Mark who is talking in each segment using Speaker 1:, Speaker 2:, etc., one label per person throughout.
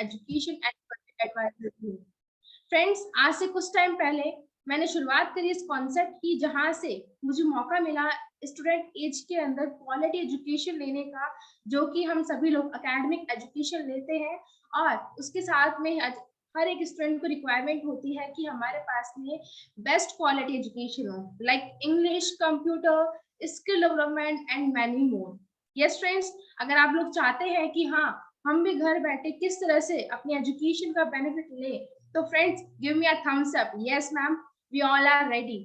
Speaker 1: Education and adviser. Friends, आज से कुछ टाइम पहले मैंने शुरुआत करी इस कॉन्सेप्ट की, जहां से मुझे मौका मिला स्टूडेंट एज के अंदर क्वालिटी एजुकेशन लेने का, जो कि हम सभी लोग एकेडमिक एजुकेशन लेते हैं। और उसके साथ में हर एक स्टूडेंट को रिक्वायरमेंट होती है कि हमारे पास में बेस्ट क्वालिटी एजुकेशन हो, like English, computer, skill development and many more. Yes friends, अगर आप लोग चाहते हैं कि हाँ, हम भी घर बैठे किस तरह से अपनी एजुकेशन का बेनिफिट ले, तो friends give me a thumbs up. Yes ma'am, we all are ready.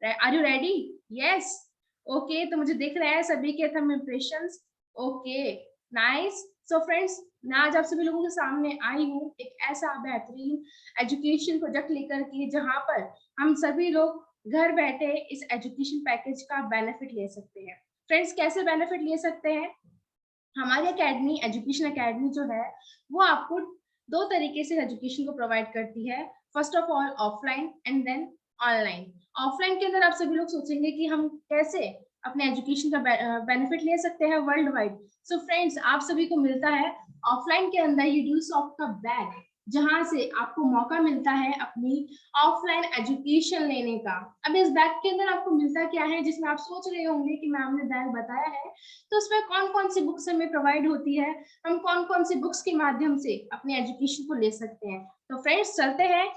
Speaker 1: Are you ready? Yes. Okay, तो मुझे दिख रहा है सभी के thumb impressions. Okay, nice. So friends, मैं आज आप सभी लोगों के सामने आई हूँ एक ऐसा बेहतरीन एजुकेशन प्रोजेक्ट लेकर के, जहां पर हम सभी लोग घर बैठे इस एजुकेशन पैकेज का बेनिफिट ले सकते हैं। फ्रेंड्स, कैसे बेनिफिट ले सकते हैं? हमारी एकेडमी, एजुकेशन एकेडमी जो है, वो आपको दो तरीके से एजुकेशन को प्रोवाइड करती है। First of all offline and then online. Offline के अंदर आप सभी लोग सोचेंगे कि हम कैसे अपने एजुकेशन का बेनिफिट ले सकते हैं वर्ल्ड वाइड। सो फ्रेंड्स, आप सभी को मिलता है ऑफलाइन के अंदर यूडूसॉफ्ट का बैग, जहां से आपको मौका मिलता है अपनी ऑफलाइन एजुकेशन लेने का। अब इस बैग के अंदर आपको मिलता क्या है, जिसमें आप सोच रहे होंगे कि मैम ने बैग बताया है, तो उसमें कौन कौन सी बुक्स हमें प्रोवाइड होती है, हम कौन कौन सी बुक्स के माध्यम से अपने एजुकेशन को ले सकते हैं। तो फ्रेंड्स, चलते हैं।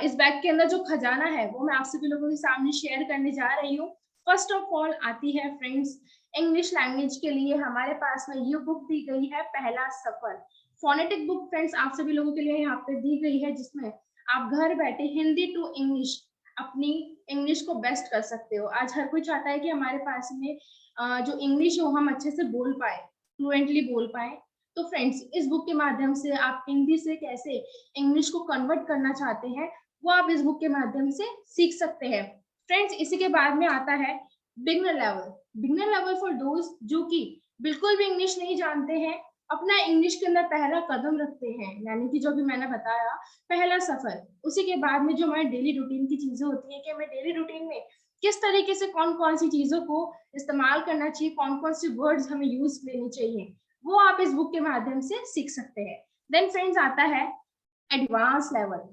Speaker 1: इस बैग के अंदर जो खजाना है वो मैं आप सभी लोगों के सामने शेयर करने जा रही हूँ। फर्स्ट ऑफ ऑल आती है फ्रेंड्स इंग्लिश लैंग्वेज के लिए हमारे पास में ये बुक दी गई है, पहला सफर। फोनेटिक बुक फ्रेंड्स आप सभी लोगों के लिए यहाँ पे दी गई है, जिसमें आप घर बैठे हिंदी टू इंग्लिश अपनी इंग्लिश को बेस्ट कर सकते हो। आज हर कोई चाहता है कि हमारे पास में जो इंग्लिश हो हम अच्छे से बोल पाए, फ्लुएंटली बोल पाए। तो फ्रेंड्स, इस बुक के माध्यम से आप हिंदी से कैसे इंग्लिश को कन्वर्ट करना चाहते हैं, वो आप इस बुक के माध्यम से सीख सकते हैं। फ्रेंड्स, इसी के बाद में आता है beginner level. Beginner level for दोस्त जो कि बिल्कुल भी इंग्लिश नहीं जानते हैं, अपना इंग्लिश के अंदर पहला कदम रखते हैं, यानी कि जो भी मैंने बताया पहला सफर। उसी के बाद में जो हमारे डेली रूटीन की चीजें होती है कि हमें डेली रूटीन में किस तरीके से कौन कौन सी चीजों को इस्तेमाल करना चाहिए, कौन कौन सी वर्ड्स हमें यूज लेनी चाहिए, वो आप इस बुक के माध्यम से सीख सकते हैं। देन फ्रेंड्स आता है एडवांस लेवल।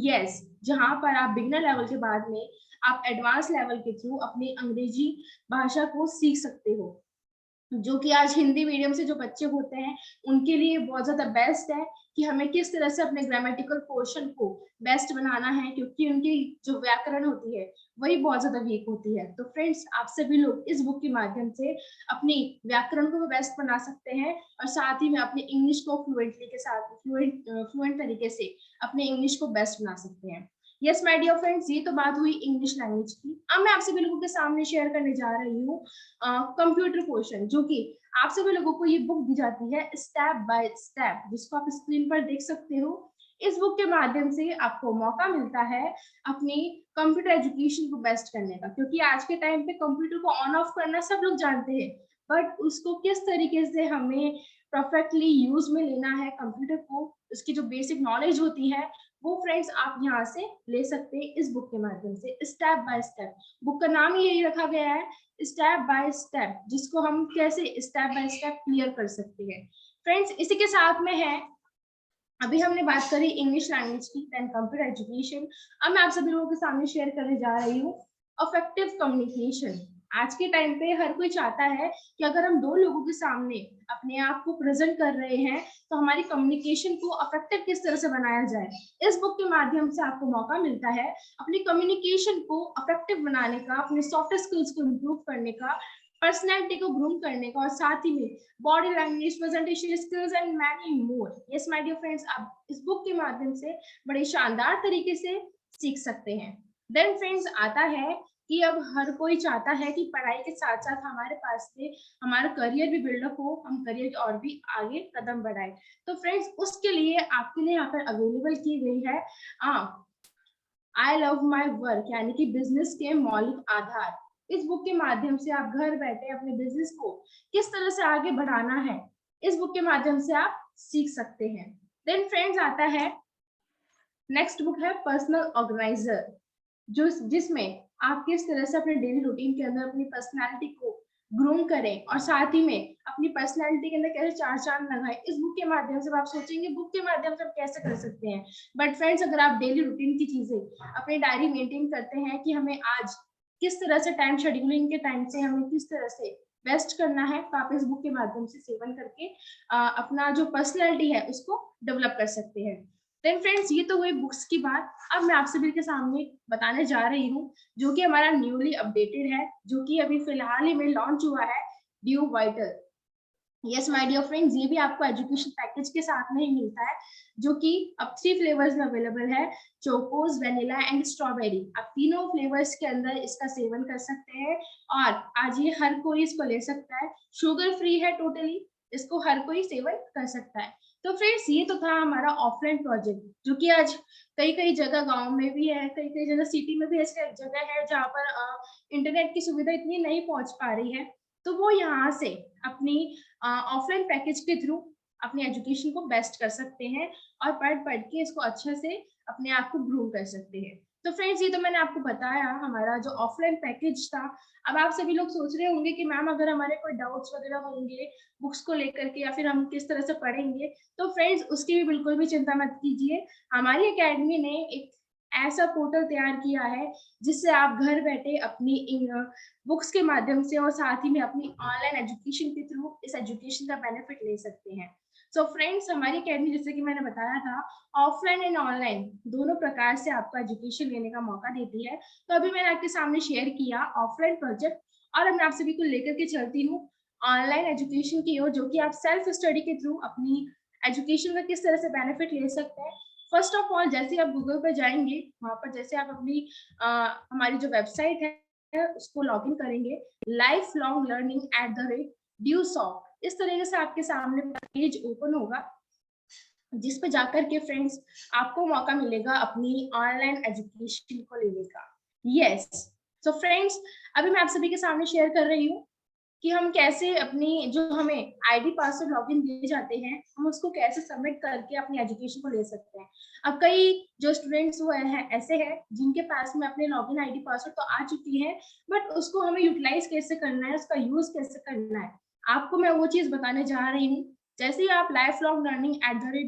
Speaker 1: यस, जहां पर आप बिगनर लेवल के बाद में आप एडवांस लेवल के थ्रू अपनी अंग्रेजी भाषा को सीख सकते हो, जो कि आज हिंदी मीडियम से जो बच्चे होते हैं उनके लिए बहुत ज्यादा बेस्ट है कि हमें किस तरह से अपने ग्रामेटिकल पोर्शन को बेस्ट बनाना है, क्योंकि उनकी जो व्याकरण होती है वही बहुत ज्यादा वीक होती है। तो फ्रेंड्स, आप सभी लोग इस बुक के माध्यम से अपनी व्याकरण को बेस्ट बना सकते हैं, और साथ ही में अपनी इंग्लिश को फ्लुएंटली के साथ फ्लुएंट तरीके से अपने इंग्लिश को बेस्ट बना सकते हैं। यस माय डियर फ्रेंड्स, ये तो बात हुई इंग्लिश लैंग्वेज की। अब मैं आप सभी लोगों के सामने शेयर करने जा रही हूँ कंप्यूटर पोर्शन, जो कि आप सभी लोगों को ये बुक दी जाती है स्टेप बाय स्टेप, जिसको आप स्क्रीन पर देख सकते हो। इस बुक के माध्यम से आपको मौका मिलता है अपनी कंप्यूटर एजुकेशन को बेस्ट करने का, क्योंकि आज के टाइम पे कंप्यूटर को ऑन ऑफ करना सब लोग जानते हैं, बट उसको किस तरीके से हमें परफेक्टली यूज में लेना है कंप्यूटर को, उसकी जो बेसिक नॉलेज होती है, वो फ्रेंड्स आप यहाँ से ले सकते हैं इस बुक के माध्यम से स्टेप बाय स्टेप। बुक का नाम ही यही रखा गया है, स्टेप बाय स्टेप, जिसको हम कैसे स्टेप बाय स्टेप क्लियर कर सकते हैं। फ्रेंड्स, इसी के साथ में है, अभी हमने बात करी इंग्लिश लैंग्वेज की, देन कंप्यूटर एजुकेशन। अब मैं आप सभी लोगों के सामने शेयर करने जा रही हूँ अफेक्टिव कम्युनिकेशन। आज के टाइम पे हर कोई चाहता है कि अगर हम दो लोगों के सामने अपने आप को प्रेजेंट कर रहे हैं, तो हमारी कम्युनिकेशन को अफेक्टिव किस तरह से बनाया जाए। इस बुक के माध्यम से आपको मौका मिलता है अपनी कम्युनिकेशन को अफेक्टिव बनाने का, अपने सॉफ्ट स्किल्स को इम्प्रूव करने का, पर्सनैलिटी को ग्रूम करने का, और साथ ही में body language, presentation skills and many more. Yes my dear friends, आप इस बुक के माध्यम से बड़े शानदार तरीके से सीख सकते हैं। देन फ्रेंड्स आता है कि अब हर कोई चाहता है कि पढ़ाई के साथ साथ हमारे पास से हमारा करियर भी बिल्डअप हो, हम करियर और भी आगे कदम बढ़ाए। तो फ्रेंड्स, उसके लिए आपके लिए यहाँ पर अवेलेबल की गई है आई लव माई वर्क, यानी कि बिजनेस के मौलिक आधार। इस बुक के माध्यम से आप घर बैठे अपने बिजनेस को किस तरह से आगे बढ़ाना है, इस बुक के माध्यम से आप सीख सकते हैं। देन फ्रेंड्स आता है नेक्स्ट बुक है पर्सनल ऑर्गेनाइजर, जो जिसमें आप किस तरह से अपने डेली रूटीन के अंदर अपनी पर्सनालिटी को ग्रूम करें और साथ ही में अपनी पर्सनैलिटी के अंदर कैसे चार चांद लगाएं, इस बुक के माध्यम से आप सोचेंगे बुक के माध्यम से हम कैसे कर सकते हैं। बट फ्रेंड्स, अगर आप डेली रूटीन की चीजें अपनी डायरी मेंटेन करते हैं कि हमें आज किस तरह से टाइम शेड्यूलिंग के टाइम से हमें किस तरह से बेस्ट करना है, तो आप इस बुक के माध्यम से सेवन करके अपना जो पर्सनैलिटी है उसको डेवलप कर सकते हैं। देन फ्रेंड्स, ये तो हुई बुक्स की बात। अब मैं आप सभी के सामने बताने जा रही हूँ जो कि हमारा न्यूली अपडेटेड है, जो कि अभी फिलहाल ही में लॉन्च हुआ है, due vital. Yes my dear friends, ये भी आपको एजुकेशन पैकेज के साथ में ही मिलता है, जो कि अब 3 फ्लेवर्स में अवेलेबल है, चोकोस, वेनिला एंड स्ट्रॉबेरी। आप तीनों फ्लेवर्स के अंदर इसका सेवन कर सकते हैं और आज ये हर कोई इसको ले सकता है। शुगर फ्री है टोटली, इसको हर कोई सेवन कर सकता है। तो फ्रेंड्स, ये तो था हमारा ऑफलाइन प्रोजेक्ट, जो कि आज कई कई जगह गांव में भी है, कई कई जगह सिटी में भी ऐसी जगह है जहाँ पर इंटरनेट की सुविधा इतनी नहीं पहुंच पा रही है, तो वो यहाँ से अपनी ऑफलाइन पैकेज के थ्रू अपनी एजुकेशन को बेस्ट कर सकते हैं और पढ़ के इसको अच्छे से अपने आप को ग्रो कर सकते हैं। तो फ्रेंड्स, ये तो मैंने आपको बताया हमारा जो ऑफलाइन पैकेज था। अब आप सभी लोग सोच रहे होंगे कि मैम, अगर हमारे कोई डाउट्स वगैरह होंगे बुक्स को लेकर के या फिर हम किस तरह से पढ़ेंगे, तो फ्रेंड्स उसकी भी बिल्कुल भी चिंता मत कीजिए। हमारी एकेडमी ने एक ऐसा पोर्टल तैयार किया है जिससे आप घर बैठे अपनी बुक्स के माध्यम से और साथ ही में अपनी ऑनलाइन एजुकेशन के थ्रू इस एजुकेशन का बेनिफिट ले सकते हैं। सो फ्रेंड्स, हमारी अकेडमी, जैसे कि मैंने बताया था, ऑफलाइन एंड ऑनलाइन दोनों प्रकार से आपको एजुकेशन लेने का मौका देती है। तो अभी मैंने आपके सामने शेयर किया ऑफलाइन प्रोजेक्ट, और अब मैं आप सभी को लेकर के चलती हूँ ऑनलाइन एजुकेशन की ओर, जो कि आप सेल्फ स्टडी के थ्रू अपनी एजुकेशन का किस तरह से बेनिफिट ले सकते हैं। फर्स्ट ऑफ ऑल, जैसे आप गूगल पर जाएंगे, वहां पर जैसे आप अपनी हमारी जो वेबसाइट है उसको लॉगिन करेंगे, लाइफ लॉन्ग लर्निंग @DUSOFT, इस तरीके से आपके सामने पेज ओपन होगा, जिस पे जाकर के फ्रेंड्स आपको मौका मिलेगा अपनी ऑनलाइन एजुकेशन को लेने का। यस, सो फ्रेंड्स, अभी मैं आप सभी के सामने शेयर कर रही हूँ कि हम कैसे अपनी जो हमें आईडी पासवर्ड लॉगिन दिए जाते हैं, हम उसको कैसे सबमिट करके अपनी एजुकेशन को ले सकते हैं। अब कई जो स्टूडेंट्स वो हैं ऐसे हैं जिनके पास में अपने लॉगिन आईडी पासवर्ड तो आ चुकी है, बट उसको हमें यूटिलाइज कैसे करना है, उसका यूज कैसे करना है, आपको मैं वो चीज बताने जा रही हूँ। जैसे ही आप life long learning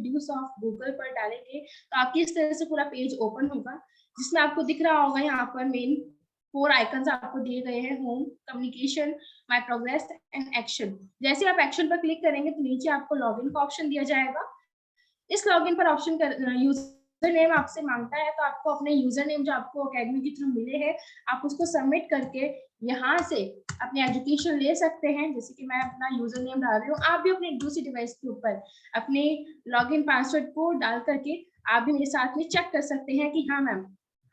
Speaker 1: @DUSOFT Google पर डालेंगे, तो आपकी इस तरह से पूरा पेज ओपन होगा, जिसमें आपको दिख रहा होगा यहाँ पर मेन 4 आइकन्स आपको दिए गए हैं, home, communication, my progress and action. जैसे आप एक्शन पर क्लिक करेंगे तो नीचे आपको लॉगिन का ऑप्शन दिया जाएगा। इस लॉगिन पर ऑप्शन कर यूजर नेम आपसे मांगता है, तो आपको अपने यूजर नेम जो आपको अकेडमी के थ्रू मिले हैं, आप उसको सबमिट करके यहाँ से अपनी एजुकेशन ले सकते हैं। जैसे कि मैं अपना यूजर नेम डाल रही हूँ, आप भी अपने दूसरी डिवाइस के ऊपर अपने लॉगिन पासवर्ड को डाल करके आप भी मेरे साथ में चेक कर सकते हैं कि हाँ मैम,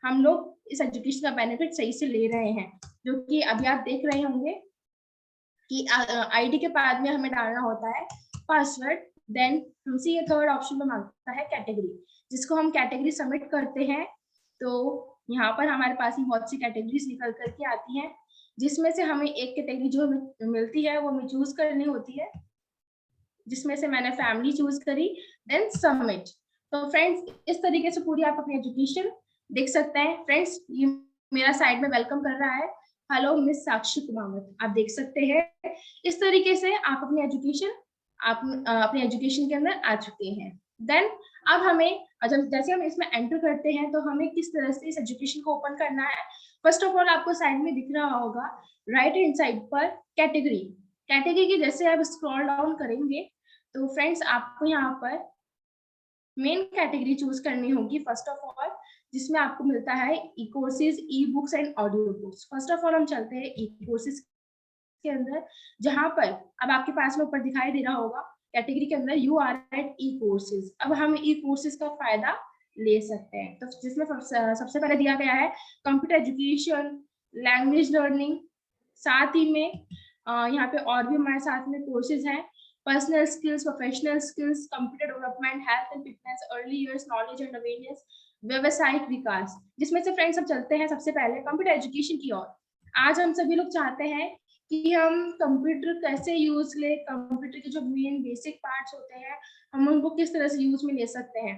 Speaker 1: हम लोग इस एजुकेशन का बेनिफिट सही से ले रहे हैं। जो कि अभी आप देख रहे होंगे कि आईडी के बाद में हमें डालना होता है पासवर्ड, देन हमसे ये थर्ड ऑप्शन में मांगता है कैटेगरी, जिसको हम कैटेगरी सबमिट करते हैं। तो यहाँ पर हमारे पास में बहुत सी कैटेगरीज निकल करके आती हैं, जिसमें से हमें एक कैटेगरी जो मिलती है वो हमें चूज करनी होती है, जिसमें से मैंने फैमिली चूज करी, देन सबमिट। तो फ्रेंड्स, इस तरीके से पूरी आप अपनी एजुकेशन देख सकते हैं। फ्रेंड्स, ये मेरा साइड में वेलकम कर रहा है, हेलो मिस साक्षी कुमावत, आप देख सकते हैं। इस तरीके से आप अपनी एजुकेशन अपनी एजुकेशन के अंदर आ चुके हैं। देन अब हमें जैसे हम इसमें एंटर करते हैं, तो हमें किस तरह से इस एजुकेशन को ओपन करना है। फर्स्ट ऑफ ऑल, आपको साइड में दिख रहा होगा राइट हैंड साइड पर कैटेगरी। कैटेगरी की जैसे आप स्क्रॉल डाउन करेंगे, तो फ्रेंड्स आपको यहाँ पर मेन कैटेगरी चूज करनी होगी फर्स्ट ऑफ ऑल, जिसमें आपको मिलता है e courses, e books and audiobooks. First of all हम चलते हैं ई कोर्सेज के अंदर, जहां पर अब आपके पास में ऊपर दिखाई दे रहा होगा कैटेगरी के अंदर you are at E courses. अब हम ई कोर्सेज का फायदा ले सकते हैं, तो जिसमें सबसे पहले दिया गया है कंप्यूटर एजुकेशन, लैंग्वेज लर्निंग, साथ ही में यहाँ पे और भी हमारे साथ में कोर्सेज हैं, personal skills, professional skills, computer development, health and fitness, early years knowledge and awareness, व्यवसायिक विकास। जिसमें से फ्रेंड्स हम चलते हैं सबसे पहले कंप्यूटर एजुकेशन की ओर। आज हम सभी लोग चाहते हैं कि हम कंप्यूटर कैसे यूज ले, कंप्यूटर के जो मेन बेसिक पार्ट्स होते हैं हम उनको किस तरह से यूज में ले सकते हैं।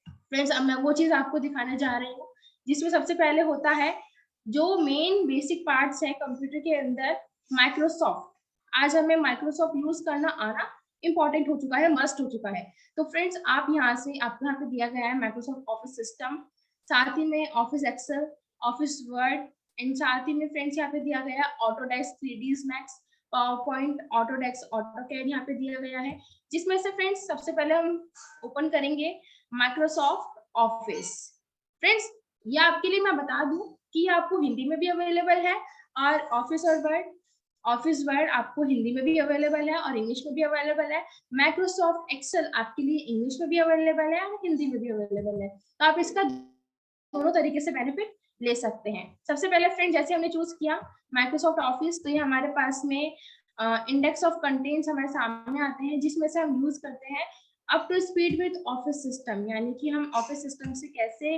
Speaker 1: फ्रेंड्स, अब मैं वो चीज आपको दिखाने जा रही हूँ, जिसमें सबसे पहले होता है जो मेन बेसिक पार्ट्स है कंप्यूटर के अंदर, माइक्रोसॉफ्ट। आज हमें माइक्रोसॉफ्ट यूज करना आना इंपॉर्टेंट हो चुका है, मस्ट हो चुका है। तो फ्रेंड्स आप यहाँ से आपको यहाँ पे दिया गया है माइक्रोसॉफ्ट ऑफिस सिस्टम, साथ ही में Office Excel, Office Word, and साथ ही में फ्रेंड्स यहाँ पे दिया गया है Autodesk 3ds Max, PowerPoint, Autodesk, AutoCAD यहाँ पे दिया गया है, जिसमें से फ्रेंड्स सबसे पहले हम ओपन करेंगे माइक्रोसॉफ्ट ऑफिस। फ्रेंड्स ये आपके लिए मैं बता दूं कि ये आपको हिंदी में भी अवेलेबल है, और ऑफिस वर्ड आपको हिंदी में भी अवेलेबल है और इंग्लिश में भी अवेलेबल है। माइक्रोसॉफ्ट एक्सेल आपके लिए इंग्लिश में भी अवेलेबल है और हिंदी में भी अवेलेबल है। तो आप इसका दोनों तरीके से बेनिफिट ले सकते हैं। सबसे पहले फ्रेंड जैसे हमने चूज किया माइक्रोसॉफ्ट ऑफिस, तो ये हमारे पास में इंडेक्स ऑफ कंटेंट्स हमारे सामने आते हैं, जिसमें से हम यूज करते हैं up to speed with Office system, यानी कि हम ऑफिस सिस्टम से कैसे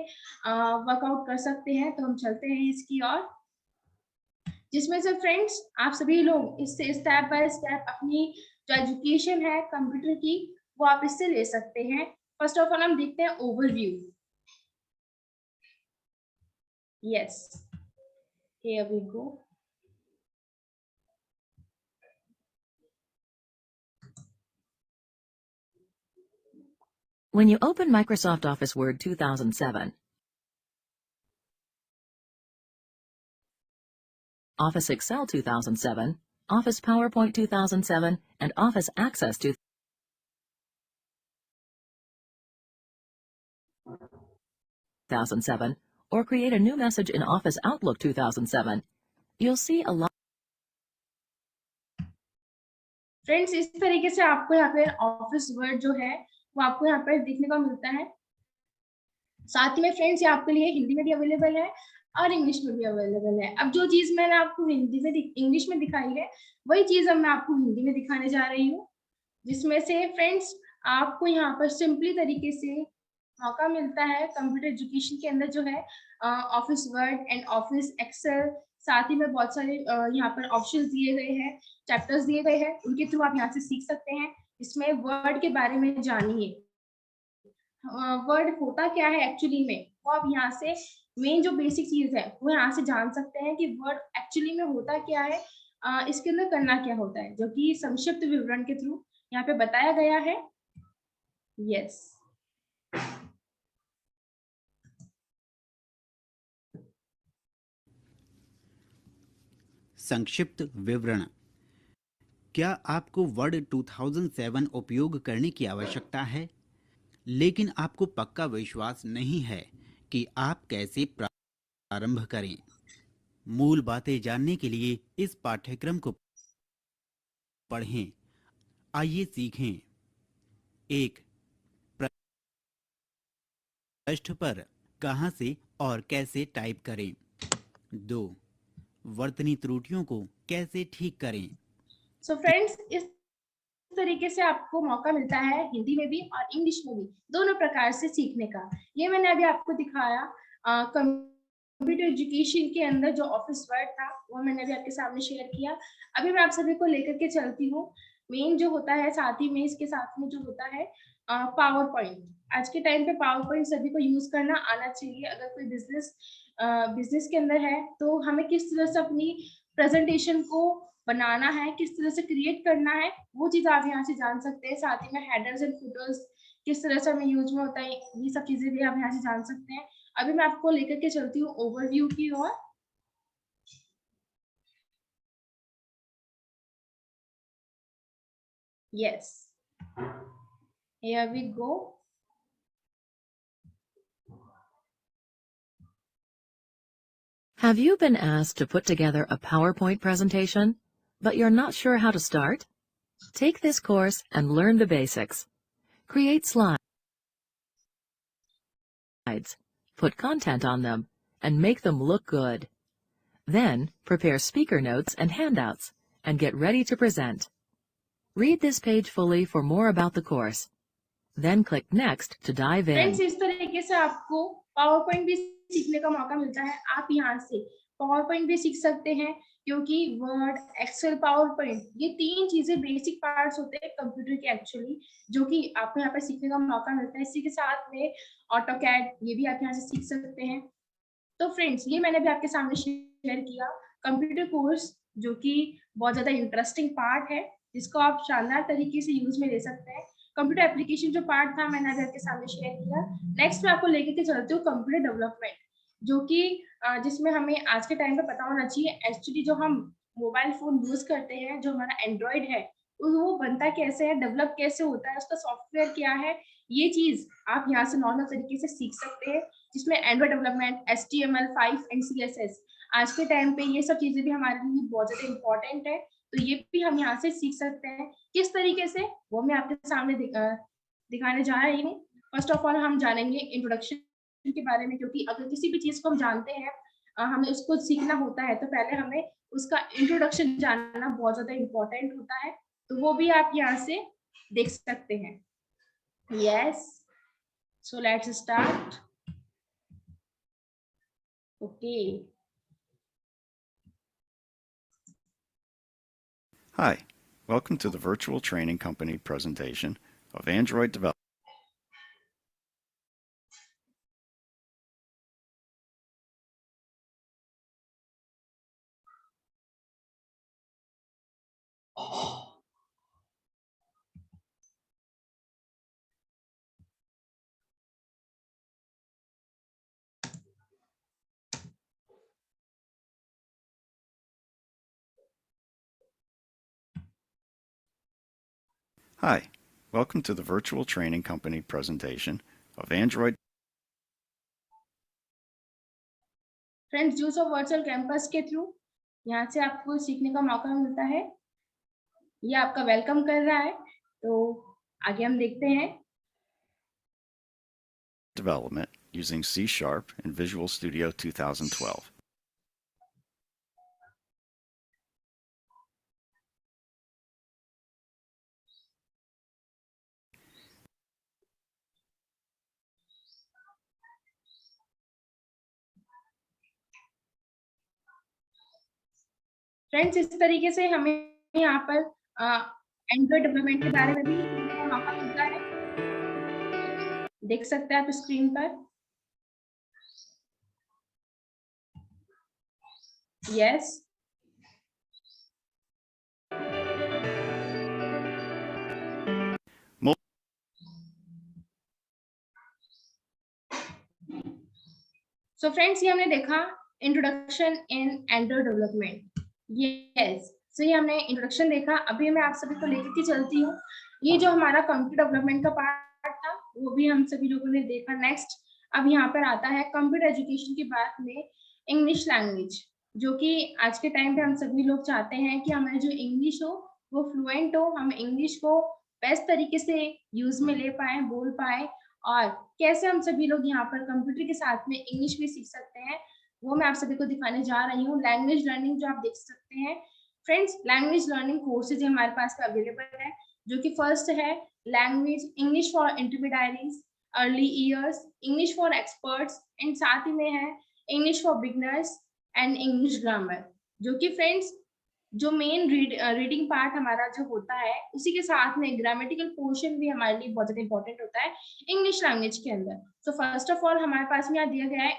Speaker 1: वर्कआउट कर सकते हैं। तो हम चलते हैं इसकी और, जिसमें से फ्रेंड्स आप सभी लोग इससे स्टेप बाय स्टेप अपनी जो एजुकेशन है कंप्यूटर की वो आप इससे ले सकते हैं। फर्स्ट ऑफ ऑल हम देखते हैं overview. Yes, here we go.
Speaker 2: When you open Microsoft Office Word 2007, Office Excel 2007, Office PowerPoint 2007, and Office Access 2007, or create a new message in Office Outlook 2007, you'll see a lot.
Speaker 1: Friends इस तरीके से आपको यहाँ पे office word जो है वो आपको यहाँ पे देखने को मिलता है। साथ ही में फ्रेंड्स ये आपके लिए हिंदी में भी अवेलेबल है और इंग्लिश में भी अवेलेबल है। अब जो चीज मैंने आपको हिंदी में इंग्लिश में दिखाई है वही चीज अब मैं आपको हिंदी में दिखाने जा रही हूँ, जिसमें से फ्रेंड्स आपको यहाँ पर सिंपली तरीके से मौका मिलता है कंप्यूटर एजुकेशन के अंदर जो है Office Word and Office Excel, साथ ही में बहुत सारे यहाँ पर ऑप्शंस दिए गए हैं, चैप्टर्स दिए गए हैं, उनके थ्रू आप यहाँ से सीख सकते हैं। इसमें वर्ड के बारे में जानिए, वर्ड होता क्या है एक्चुअली में, वो आप यहाँ से मेन जो बेसिक चीज है वो यहाँ से जान सकते हैं कि वर्ड एक्चुअली में होता क्या है, इसके अंदर करना क्या होता है, जो कि संक्षिप्त विवरण के थ्रू यहाँ पे बताया गया है। यस,
Speaker 3: संक्षिप्त विवरण। क्या आपको वर्ड 2007 उपयोग करने की आवश्यकता है, लेकिन आपको पक्का विश्वास नहीं है कि आप कैसे प्रारंभ करें? मूल बातें जानने के लिए इस पाठ्यक्रम को पढ़ें। आइए सीखें। 1. पृष्ठ पर कहां से और कैसे टाइप करें। 2. वर्तनी त्रुटियों को कैसे ठीक करें।
Speaker 1: सो फ्रेंड्स इस तरीके से आपको मौका मिलता है हिंदी में भी और इंग्लिश में भी दोनों प्रकार से सीखने का। ये मैंने अभी आपको दिखाया कंप्यूटर एजुकेशन के अंदर जो ऑफिस वर्ड था वो मैंने अभी आपके सामने शेयर किया। अभी मैं आप सभी को लेकर के चलती हूँ मेन जो होता है, साथ ही में इसके साथ में जो होता है पावर पॉइंट। आज के टाइम पे पावर पॉइंट सभी को यूज करना आना चाहिए। अगर कोई बिजनेस के अंदर है तो हमें किस तरह से अपनी प्रेजेंटेशन को बनाना है, किस तरह से क्रिएट करना है, वो चीज आप यहाँ से जान सकते हैं। साथ ही में हेडर्स एंड फुटर्स किस तरह से हमें यूज में होता है, ये सब चीजें भी आप यहाँ से जान सकते हैं। अभी मैं आपको लेकर के चलती हूँ ओवरव्यू की ओर। Yes, here we go.
Speaker 2: Have you been asked to put together a PowerPoint presentation, but you're not sure how to start? Take this course and learn the basics. Create slides, put content on them, and make them look good. Then, prepare speaker notes and handouts, and get ready to present. Read this page fully for more about the course. Then click Next to dive in.
Speaker 1: Friends इस तरीके से आपको power point भी सीखने का मौका मिलता है। आप यहाँ से पावर पॉइंट भी सीख सकते हैं, क्योंकि वर्ड, एक्सेल, पावर पॉइंट ये तीन चीजें बेसिक पार्ट्स होते हैं कंप्यूटर के एक्चुअली, जो कि आपको यहाँ पर सीखने का मौका मिलता है। इसी के साथ में ऑटोकैड ये भी आप यहाँ से सीख सकते हैं। तो फ्रेंड्स ये मैंने भी आपके सामने शेयर किया कंप्यूटर कोर्स जो कि बहुत ज्यादा इंटरेस्टिंग पार्ट है, जिसको आप शानदार तरीके से यूज में ले सकते हैं। कंप्यूटर एप्लीकेशन जो पार्ट था मैंने आज आपके सामने शेयर किया। नेक्स्ट मैं आपको लेके के चलती हूँ कंप्यूटर डेवलपमेंट, जो कि जिसमें हमें आज के टाइम पे पता होना चाहिए एक्चुअली जो हम मोबाइल फोन यूज करते हैं, जो हमारा एंड्रॉइड है वो बनता कैसे है, डेवलप कैसे होता है, उसका सॉफ्टवेयर क्या है, ये चीज आप यहाँ से नॉर्मल तरीके से सीख सकते हैं, जिसमें Android development, HTML5 and CSS। आज के टाइम पे ये सब चीजें भी हमारे लिए बहुत ज्यादा इंपॉर्टेंट है, तो ये भी हम यहाँ से सीख सकते हैं। किस तरीके से, वो मैं आपके सामने दिखाने जा रही हूँ। फर्स्ट ऑफ ऑल हम जानेंगे इंट्रोडक्शन के बारे में, क्योंकि अगर किसी भी चीज को हम जानते हैं, हमें उसको सीखना होता है, तो पहले हमें उसका इंट्रोडक्शन जानना बहुत ज्यादा इंपॉर्टेंट होता है, तो वो भी आप यहाँ से देख सकते हैं। Yes, so let's start. Okay.
Speaker 4: Hi, welcome to the Virtual Training Company presentation of Android development. Hi, welcome to the Virtual Training Company presentation of Android.
Speaker 1: Friends, use of virtual campus के through यहाँ से आपको सीखने का मौका मिलता है, ये आपका वेलकम कर रहा है, तो आगे हम देखते हैं।
Speaker 4: Development using C# and Visual Studio 2012.
Speaker 1: Friends, इस तरीके से हमें यहाँ पर एंड्रॉइड डेवलपमेंट के बारे में भी सीखने का मौका मिलता है, देख सकते हैं आप स्क्रीन पर। यस, सो फ्रेंड्स, ये हमने देखा introduction in Android development. Yes, so ये हमने इंट्रोडक्शन देखा। अभी मैं आप सभी को लेकर के चलती हूँ, ये जो हमारा कंप्यूटर डेवलपमेंट का पार्ट था वो भी हम सभी लोगों ने देखा। नेक्स्ट अब यहाँ पर आता है कंप्यूटर एजुकेशन के बाद में इंग्लिश लैंग्वेज, जो कि आज के टाइम पे हम सभी लोग चाहते हैं कि हमारी जो इंग्लिश हो वो फ्लुएंट हो, हम इंग्लिश को बेस्ट तरीके से यूज में ले पाए, बोल पाए, और कैसे हम सभी लोग यहाँ पर कंप्यूटर के साथ में इंग्लिश भी सीख सकते हैं, वो मैं आप सभी को दिखाने जा रही हूँ। लैंग्वेज लर्निंग जो आप देख सकते हैं फ्रेंड्स, लैंग्वेज लर्निंग कोर्सेज हमारे पास अवेलेबल है, जो कि फर्स्ट है language English for intermediates, early years, English for experts, and साथ ही में है English for beginners and English grammar, जो कि फ्रेंड्स जो मेन रीडिंग पार्ट हमारा जो होता है, उसी के साथ में ग्रामेटिकल पोर्शन भी हमारे लिए बहुत ज्यादा इंपॉर्टेंट होता है इंग्लिश लैंग्वेज के अंदर। सो फर्स्ट ऑफ ऑल हमारे पास में यहाँ दिया गया है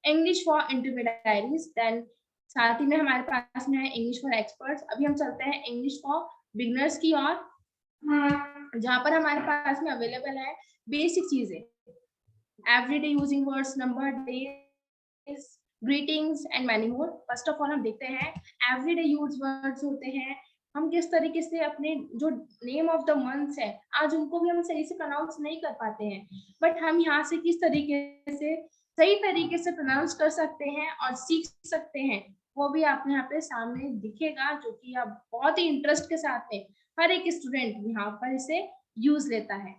Speaker 1: इंग्लिश फॉर इंटरमीडिएट्स, देन साथ ही में हमारे पास में है इंग्लिश फॉर एक्सपर्ट्स। अभी हम चलते हैं इंग्लिश फॉर बिगनर्स की ओर, जहाँ पर हमारे पास में अवेलेबल है बेसिक चीजें, everyday using words, number, days, greetings and many more. First of all हम देखते हैं एवरीडे यूज वर्ड्स होते हैं, हम किस तरीके से अपने जो नेम ऑफ द मंथ्स है आज उनको भी हम सही से प्रोनाउंस नहीं कर पाते हैं, बट हम यहाँ से किस तरीके से सही तरीके से प्रोनाउंस कर सकते हैं और सीख सकते हैं, वो भी आपने यहाँ पे सामने दिखेगा, जो कि आप बहुत ही इंटरेस्ट के साथ में हर एक स्टूडेंट यहाँ पर इसे यूज लेता है।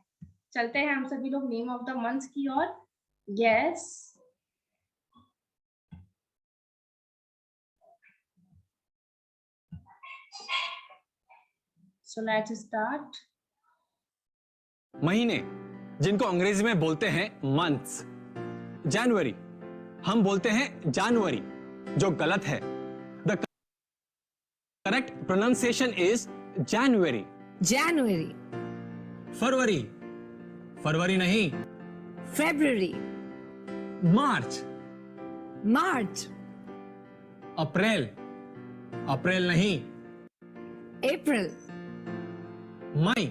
Speaker 1: चलते हैं हम सभी लोग नेम ऑफ द मंथ्स की ओर। Yes, so let's start।
Speaker 5: महीने जिनको अंग्रेजी में बोलते हैं मंथ्स। जनवरी हम बोलते हैं जनवरी, जो गलत है। The correct pronunciation is January.
Speaker 6: January,
Speaker 5: फरवरी फरवरी नहीं,
Speaker 6: February,
Speaker 5: मार्च,
Speaker 6: March,
Speaker 5: अप्रैल अप्रैल नहीं,
Speaker 6: April.
Speaker 5: मई,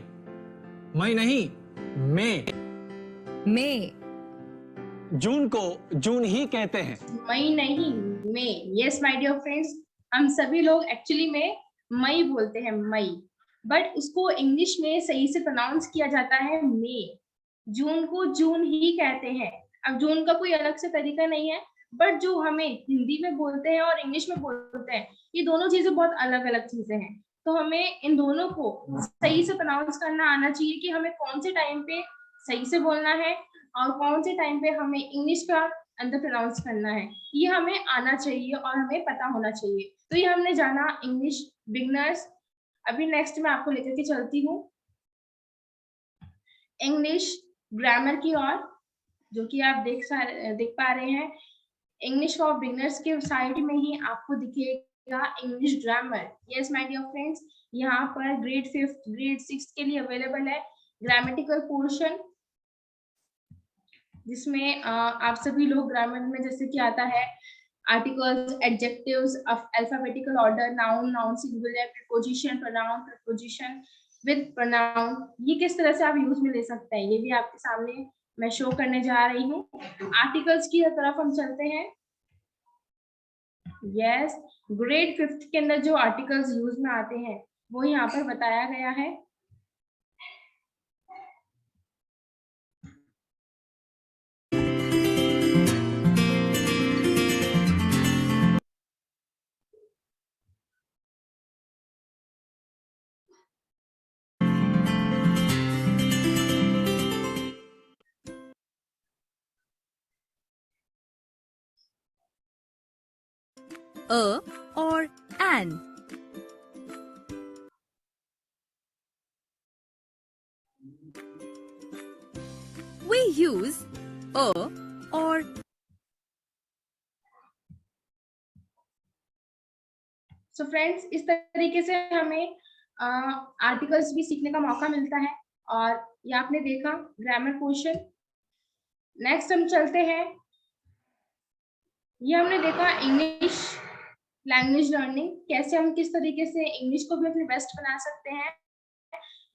Speaker 5: मई नहीं, मई।
Speaker 6: May.
Speaker 5: जून को जून ही कहते हैं।
Speaker 1: मई नहीं, मई। यस माय डियर फ्रेंड्स, हम सभी लोग एक्चुअली में मई बोलते हैं, मई, बट उसको इंग्लिश में सही से प्रोनाउंस किया जाता है मई। जून को जून ही कहते हैं। अब जून का कोई अलग से तरीका नहीं है, बट जो हमें हिंदी में बोलते हैं और इंग्लिश में बोलते हैं, ये दोनों चीजें बहुत अलग अलग चीजें हैं। तो हमें इन दोनों को सही से प्रोनाउंस करना आना चाहिए कि हमें कौन से टाइम पे सही से बोलना है और कौन से टाइम पे हमें इंग्लिश का अंदर प्रोनाउंस करना है, ये हमें आना चाहिए और हमें पता होना चाहिए। तो ये हमने जाना इंग्लिश बिगनर्स। अभी नेक्स्ट मैं आपको लेकर के चलती हूँ इंग्लिश ग्रामर की ओर, जो कि आप देख पा रहे हैं। इंग्लिश फॉर बिगनर्स के साइड में ही आपको दिखेगा English grammar. Yes my dear friends, यहाँ पर ग्रेड 5 ग्रेड 6 के लिए अवेलेबल है ग्रामेटिकल पोर्शन, जिसमें आप सभी लोग ग्रामर में जैसे कि आता है articles, adjectives of alphabetical order, noun, noun singular, preposition, pronoun, preposition with pronoun, ये किस तरह से आप यूज में ले सकते हैं, ये भी आपके सामने मैं शो करने जा रही हूँ। आर्टिकल्स की तरफ हम चलते हैं। यस, ग्रेड 5 के अंदर जो आर्टिकल्स यूज में आते हैं वो यहाँ पर बताया गया है।
Speaker 7: a or an. We use a or
Speaker 1: so friends, इस तरीके से हमें आर्टिकल्स भी सीखने का मौका मिलता है और ये आपने देखा ग्रामर पोर्शन। नेक्स्ट हम चलते हैं, ये हमने देखा इंग्लिश लैंग्वेज लर्निंग, कैसे हम किस तरीके से इंग्लिश को भी अपने बेस्ट बना सकते हैं।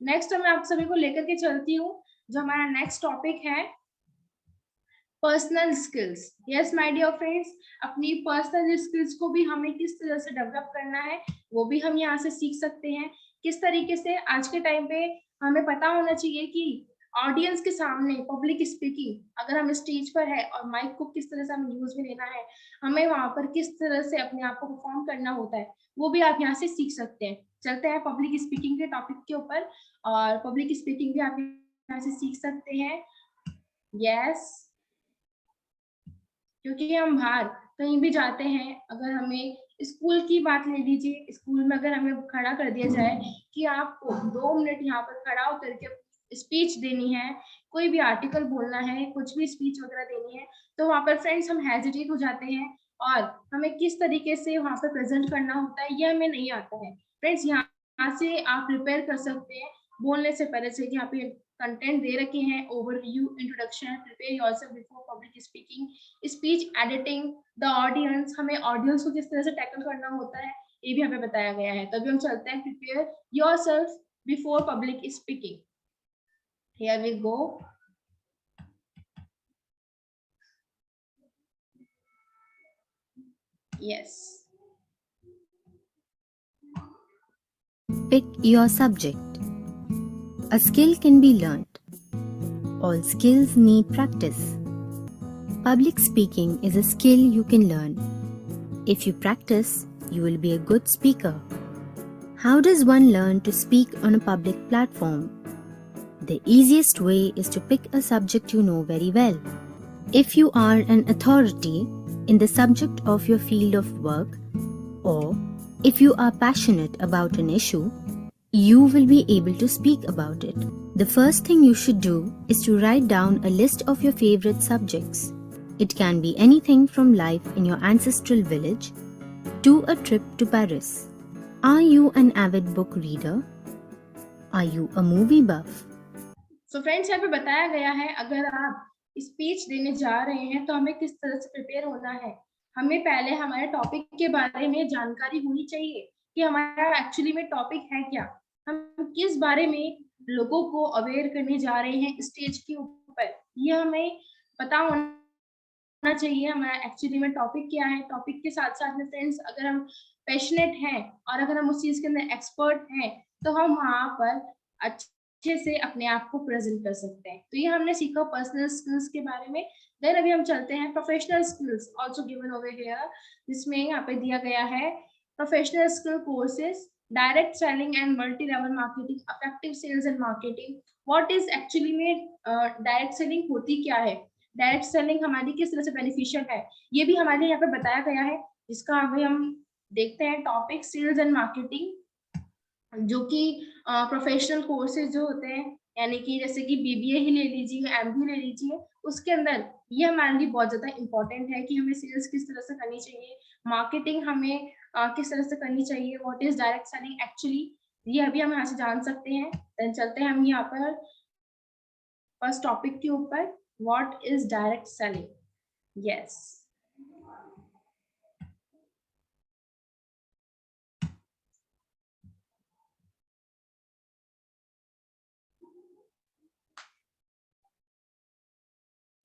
Speaker 1: नेक्स्ट मैं आप सभी को लेकर के चलती हूँ, जो हमारा नेक्स्ट टॉपिक है personal skills. Yes my dear friends, अपनी पर्सनल स्किल्स को भी हमें किस तरह से डेवलप करना है वो भी हम यहाँ से सीख सकते हैं। किस तरीके से आज के टाइम पे हमें पता होना चाहिए कि ऑडियंस के सामने पब्लिक स्पीकिंग, अगर हम स्टेज पर है और माइक को किस तरह से हमें यूज में लेना है, हमें वहां पर किस तरह से अपने आप को परफॉर्म करना होता है, वो भी आप यहाँ से सीख सकते हैं। चलते हैं पब्लिक स्पीकिंग के टॉपिक के ऊपर, और पब्लिक स्पीकिंग भी आप यहाँ से सीख सकते हैं। यस, क्योंकि हम बाहर कहीं भी जाते हैं, अगर हमें स्कूल की बात ले लीजिए, स्कूल में अगर हमें खड़ा कर दिया जाए कि आपको 2 मिनट यहाँ पर खड़ा होकर के स्पीच देनी है, कोई भी आर्टिकल बोलना है, कुछ भी स्पीच वगैरह देनी है, तो वहाँ पर फ्रेंड्स हम हेजिटेट हो जाते हैं और हमें किस तरीके से वहाँ पर प्रेजेंट करना होता है ये हमें नहीं आता है। फ्रेंड्स, यहाँ से आप प्रिपेयर कर सकते हैं बोलने से पहले से, कि यहाँ पे कंटेंट दे रखे हैं, overview, introduction, prepare yourself before public speaking, speech editing, the audience, हमें ऑडियंस को किस तरह से टैकल करना होता है ये भी हमें बताया गया है। तभी हम चलते हैं prepare yourself before public speaking. Here we go. Yes.
Speaker 8: Pick your subject. A skill can be learnt. All skills need practice. Public speaking is a skill you can learn. If you practice, you will be a good speaker. How does one learn to speak on a public platform? The easiest way is to pick a subject you know very well. If you are an authority in the subject of your field of work, or if you are passionate about an issue, you will be able to speak about it. The first thing you should do is to write down a list of your favorite subjects. It can be anything from life in your ancestral village to a trip to Paris. Are you an avid book reader? Are you a movie buff?
Speaker 1: So friends, यहाँ पे बताया गया है अगर आप speech देने जा रहे हैं तो हमें किस तरह से प्रिपेयर होना है, हमें पहले हमारे टॉपिक के बारे में जानकारी होनी चाहिए कि हमारा एक्चुअली में टॉपिक है क्या, हम किस बारे में लोगों को अवेयर करने जा रहे हैं स्टेज के ऊपर, ये हमें पता होना चाहिए हमारा एक्चुअली में टॉपिक क्या है। टॉपिक के साथ साथ में फ्रेंड्स अगर हम पैशनेट हैं और अगर हम उस चीज के अंदर एक्सपर्ट हैं तो हम वहां पर अच्छे से अपने आप को प्रेजेंट कर सकते हैं। तो ये हमने सीखा पर्सनल स्किल्स के बारे में। देन अभी हम चलते हैं professional skills also given over here, जिसमें यहाँ पे दिया गया है professional skill courses, direct selling and multi level marketing, effective sales and marketing. What is actually में डायरेक्ट सेलिंग होती क्या है, डायरेक्ट सेलिंग हमारी किस तरह से बेनिफिशियल है, ये भी हमारे यहाँ पे बताया गया है। जिसका अभी हम देखते हैं टॉपिक सेल्स एंड मार्केटिंग, जो कि प्रोफेशनल कोर्सेज जो होते हैं, यानी कि जैसे कि बीबीए ही ले लीजिए, एमबीए ले लीजिए, उसके अंदर ये हमारे लिए बहुत ज्यादा इंपॉर्टेंट है कि हमें सेल्स किस तरह से करनी चाहिए, मार्केटिंग हमें किस तरह से करनी चाहिए, what is direct selling actually, ये अभी हम यहाँ से जान सकते हैं। देन चलते हैं हम यहाँ पर फर्स्ट टॉपिक के ऊपर, what is direct selling. Yes,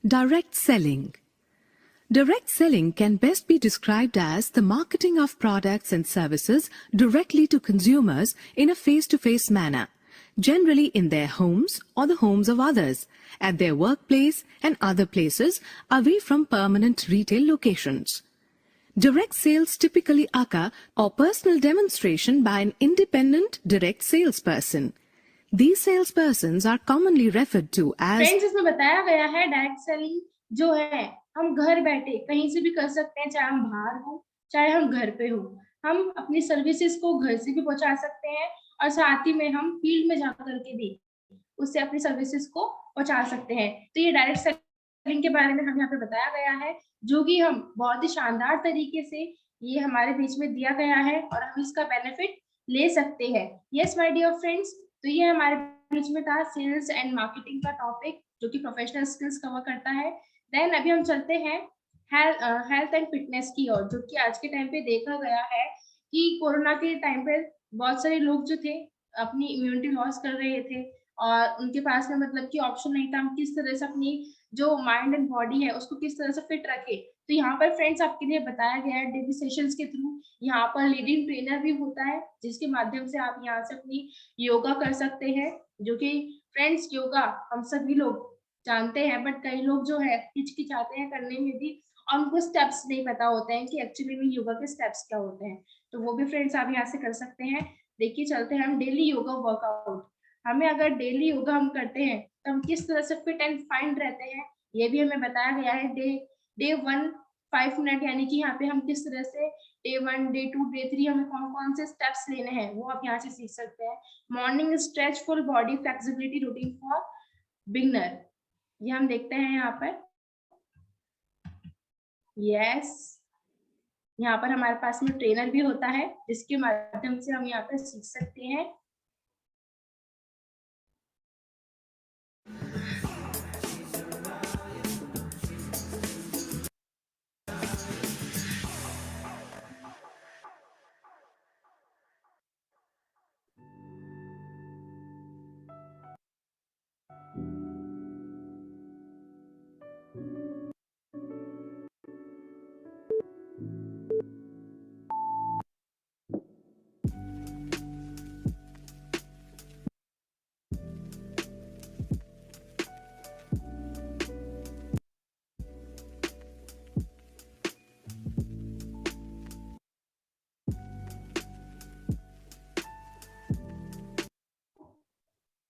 Speaker 9: Direct selling. Direct selling can best be described as the marketing of products and services directly to consumers in a face-to-face manner, generally in their homes or the homes of others, at their workplace and other places away from permanent retail locations. Direct sales typically occur or personal demonstration by an independent direct salesperson. These salespersons are commonly referred to as
Speaker 1: friends इसमें बताया गया है direct selling जो है हम घर बैठे कहीं से भी कर सकते हैं, चाहे हम बाहर हो चाहे हम घर पे हो, हम अपनी सर्विसेज को घर से भी पहुंचा सकते हैं और साथ ही में हम फील्ड में जाकर के भी उससे अपनी सर्विसेज को पहुंचा सकते हैं। तो ये डायरेक्ट सेलिंग के बारे में हमें यहाँ पे बताया गया है, जो कि हम बहुत ही शानदार तरीके से ये हमारे बीच में दिया गया है और हम इसका बेनिफिट ले सकते हैं। यस माय डियर फ्रेंड्स, तो ये हमारे बीच में था सेल्स एंड मार्केटिंग का टॉपिक, जो कि प्रोफेशनल स्किल्स कवर करता है। देन अभी हम चलते हैं हेल्थ एंड फिटनेस की ओर, जो कि आज के टाइम पे देखा गया है कि कोरोना के टाइम पे बहुत सारे लोग जो थे अपनी इम्यूनिटी लॉस कर रहे थे और उनके पास में मतलब कि ऑप्शन नहीं था हम किस तरह से अपनी जो माइंड एंड बॉडी है उसको किस तरह से फिट रखे। तो यहाँ पर फ्रेंड्स आपके लिए बताया गया है डेली सेशंस के थ्रू, यहाँ पर लीडिंग ट्रेनर भी होता है जिसके माध्यम से आप यहाँ से अपनी योगा कर सकते हैं, जो कि फ्रेंड्स योगा हम सभी लोग जानते हैं, बट कई लोग जो है हिचकिचाते हैं करने में भी और उनको स्टेप्स नहीं पता होते हैं कि एक्चुअली में योगा के स्टेप्स क्या होते हैं। तो वो भी फ्रेंड्स आप यहाँ से कर सकते हैं। देखिए चलते हैं हम डेली योगा वर्कआउट, हमें अगर डेली योगा हम करते हैं तो हम किस तरह से फिट एंड फाइन रहते हैं, ये भी हमें बताया गया है। डे 1 5 मिनट, यानी कि यहाँ पे हम किस तरह से डे 1 डे 2 डे 3 हमें कौन कौन से स्टेप्स लेने हैं वो आप यहाँ से सीख सकते हैं। Morning stretch full body flexibility routine for beginner, ये हम देखते हैं यहाँ पर। यस, यहाँ पर हमारे पास में ट्रेनर भी होता है जिसके माध्यम से हम यहाँ पर सीख सकते हैं।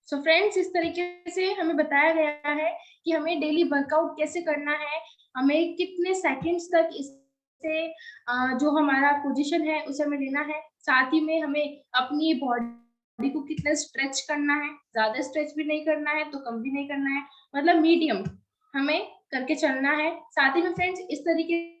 Speaker 1: सो फ्रेंड्स इस तरीके से हमें बताया गया है कि हमें डेली वर्कआउट कैसे करना है, हमें कितने सेकंड्स तक इससे जो हमारा पोजीशन है उसे हमें लेना है, साथ ही में हमें अपनी बॉडी को कितना स्ट्रेच करना है, ज्यादा स्ट्रेच भी नहीं करना है तो कम भी नहीं करना है, मतलब मीडियम हमें करके चलना है। साथ ही में फ्रेंड्स इस तरीके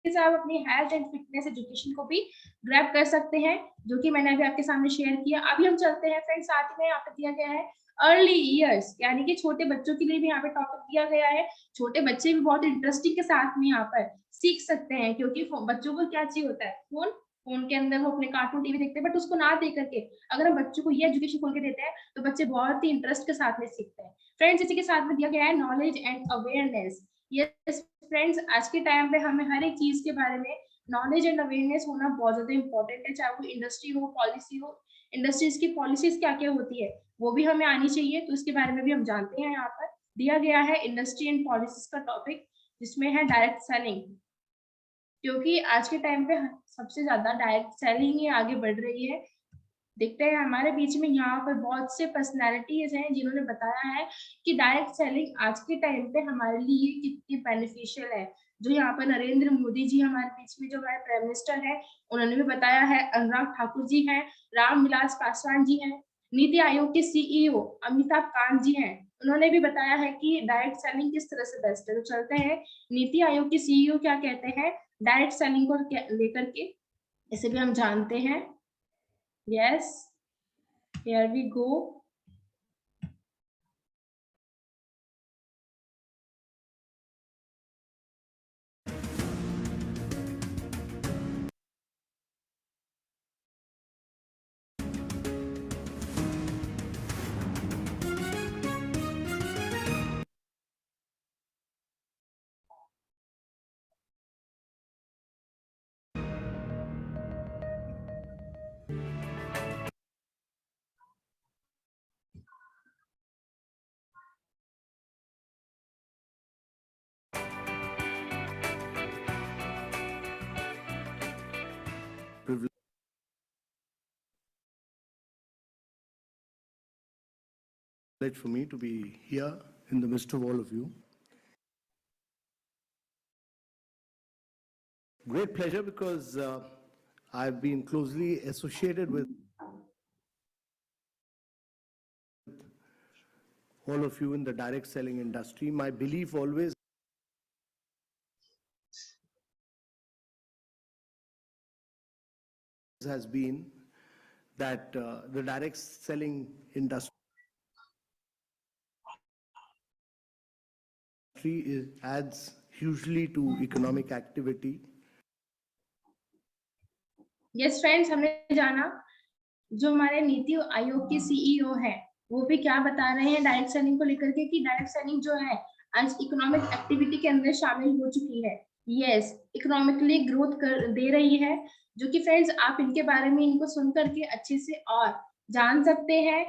Speaker 1: से आप अपनी हेल्थ एंड फिटनेस एजुकेशन को भी ग्रैब कर सकते हैं, जो कि मैंने अभी आपके सामने शेयर किया। अभी हम चलते हैं फ्रेंड्स, साथ ही में यहाँ पे दिया गया है अर्ली ईयर्स, यानी कि छोटे बच्चों के लिए भी यहाँ पे टॉपिक दिया गया है। छोटे बच्चे भी बहुत इंटरेस्टिंग के साथ में यहाँ पर सीख सकते हैं, क्योंकि बच्चों को क्या चाहिए होता है, फोन के अंदर वो अपने कार्टून टीवी देखते हैं, बट उसको ना देख करके अगर हम बच्चों को ये एजुकेशन खोल के देते हैं तो बच्चे बहुत ही इंटरेस्ट के साथ में सीखते हैं। फ्रेंड्स, इसी के साथ में दिया गया है knowledge and awareness. Yes friends, आज के टाइम पे हमें हर एक चीज के बारे में नॉलेज एंड अवेयरनेस होना बहुत ज्यादा इंपॉर्टेंट है, चाहे वो इंडस्ट्री हो, पॉलिसी हो। इंडस्ट्रीज की पॉलिसीज क्या क्या होती है वो भी हमें आनी चाहिए, तो इसके बारे में भी हम जानते हैं। यहाँ पर दिया गया है इंडस्ट्री एंड पॉलिसीज का टॉपिक, जिसमें है डायरेक्ट सेलिंग, क्योंकि आज के टाइम पे सबसे ज्यादा डायरेक्ट सेलिंग ही आगे बढ़ रही है। देखते हैं हमारे बीच में यहाँ पर बहुत से पर्सनैलिटीज हैं जिन्होंने बताया है कि डायरेक्ट सेलिंग आज के टाइम पे हमारे लिए कितनी बेनिफिशियल है। जो यहाँ पर नरेंद्र मोदी जी हमारे बीच में, जो हमारे प्राइम मिनिस्टर है, उन्होंने भी बताया है। अनुराग ठाकुर जी हैं, रामविलास पासवान जी हैं, नीति आयोग के सीईओ अमिताभ कांत जी हैं, उन्होंने भी बताया है कि डायरेक्ट सेलिंग किस तरह से बेस्ट है। तो चलते हैं नीति आयोग के सीईओ क्या कहते हैं डायरेक्ट सेलिंग को लेकर के, इसे भी हम जानते हैं। Yes, here we go.
Speaker 10: For me to be here in the midst of all of you. Great pleasure, because I've been closely associated with all of you in the direct selling industry. My belief always has been that the direct selling industry adds hugely to economic activity.
Speaker 1: Yes friends, हमने जाना जो हमारे नीति आयोग के CEO हैं वो भी क्या बता रहे हैं डायरेक्ट सेलिंग को लेकर के, कि डायरेक्ट सेलिंग जो है आज इकोनॉमिक एक्टिविटी के अंदर शामिल हो चुकी है। यस, इकोनॉमिकली ग्रोथ कर दे रही है, जो कि फ्रेंड्स आप इनके बारे में इनको सुन करके अच्छे से और जान सकते हैं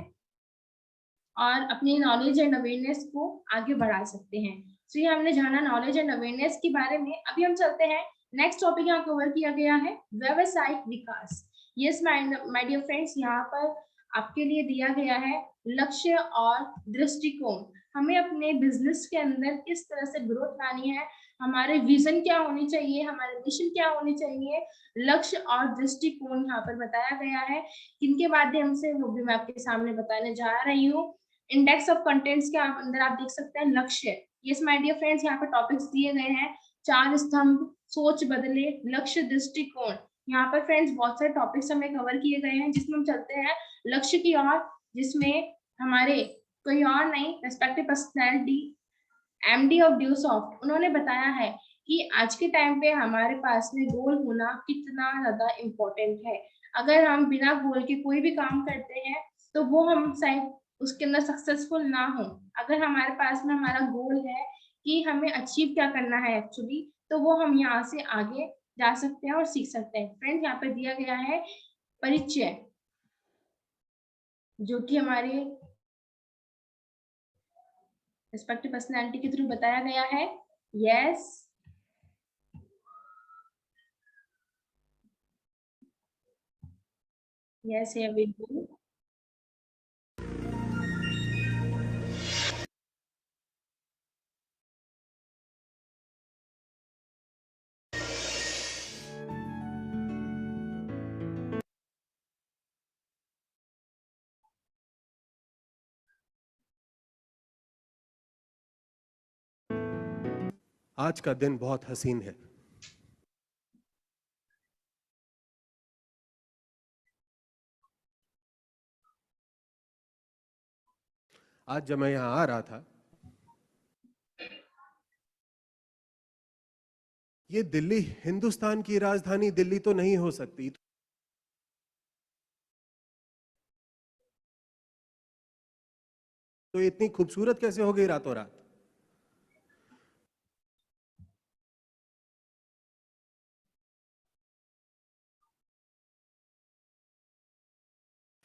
Speaker 1: और अपनी नॉलेज एंड अवेयरनेस को आगे बढ़ा सकते हैं। तो ये हमने जाना नॉलेज एंड अवेयरनेस के बारे में। अभी हम चलते हैं नेक्स्ट टॉपिक, यहाँ कवर किया गया है व्यावसायिक विकास। यस माय डियर फ्रेंड्स, यहाँ पर आपके लिए दिया गया है लक्ष्य और दृष्टिकोण। हमें अपने बिजनेस के अंदर किस तरह से ग्रोथ लानी है, हमारे विजन क्या होनी चाहिए, हमारे मिशन क्या होनी चाहिए, लक्ष्य और दृष्टिकोण यहाँ पर बताया गया है। किनके माध्यम से, वो भी मैं आपके सामने बताने जा रही हूँ। इंडेक्स ऑफ कंटेंट्स के अंदर आप देख सकते हैं लक्ष्य। यस माय डियर फ्रेंड्स, यहाँ पे टॉपिक्स दिए गए हैं, 4 स्तंभ, सोच बदले, लक्ष्य, दृष्टिकोण। यहाँ पर फ्रेंड्स बहुत सारे टॉपिक्स हमें कवर किए गए हैं, जिसमें हम चलते हैं लक्ष्य की ओर, जिसमें हमारे कोई और नहीं, रेस्पेक्टिव पर्सनैलिटी एमडी ऑफ ड्यूसॉफ्ट, उन्होंने बताया है कि आज के टाइम पे हमारे पास में गोल होना कितना ज्यादा इम्पोर्टेंट है। अगर हम बिना गोल के कोई भी काम करते हैं तो वो हम शायद उसके अंदर सक्सेसफुल ना हो। अगर हमारे पास में हमारा गोल है कि हमें अचीव क्या करना है एक्चुअली, तो वो हम यहाँ से आगे जा सकते हैं और सीख सकते हैं। फ्रेंड्स, यहाँ पे दिया गया है परिचय, जो कि हमारे रिस्पेक्टिव पर्सनैलिटी के थ्रू बताया गया है। Yes, yes, here we go.
Speaker 10: आज का दिन बहुत हसीन है।
Speaker 11: आज जब मैं यहाँ आ रहा था, ये दिल्ली हिंदुस्तान की राजधानी दिल्ली तो नहीं हो सकती, तो इतनी खूबसूरत कैसे हो गई रातों रात?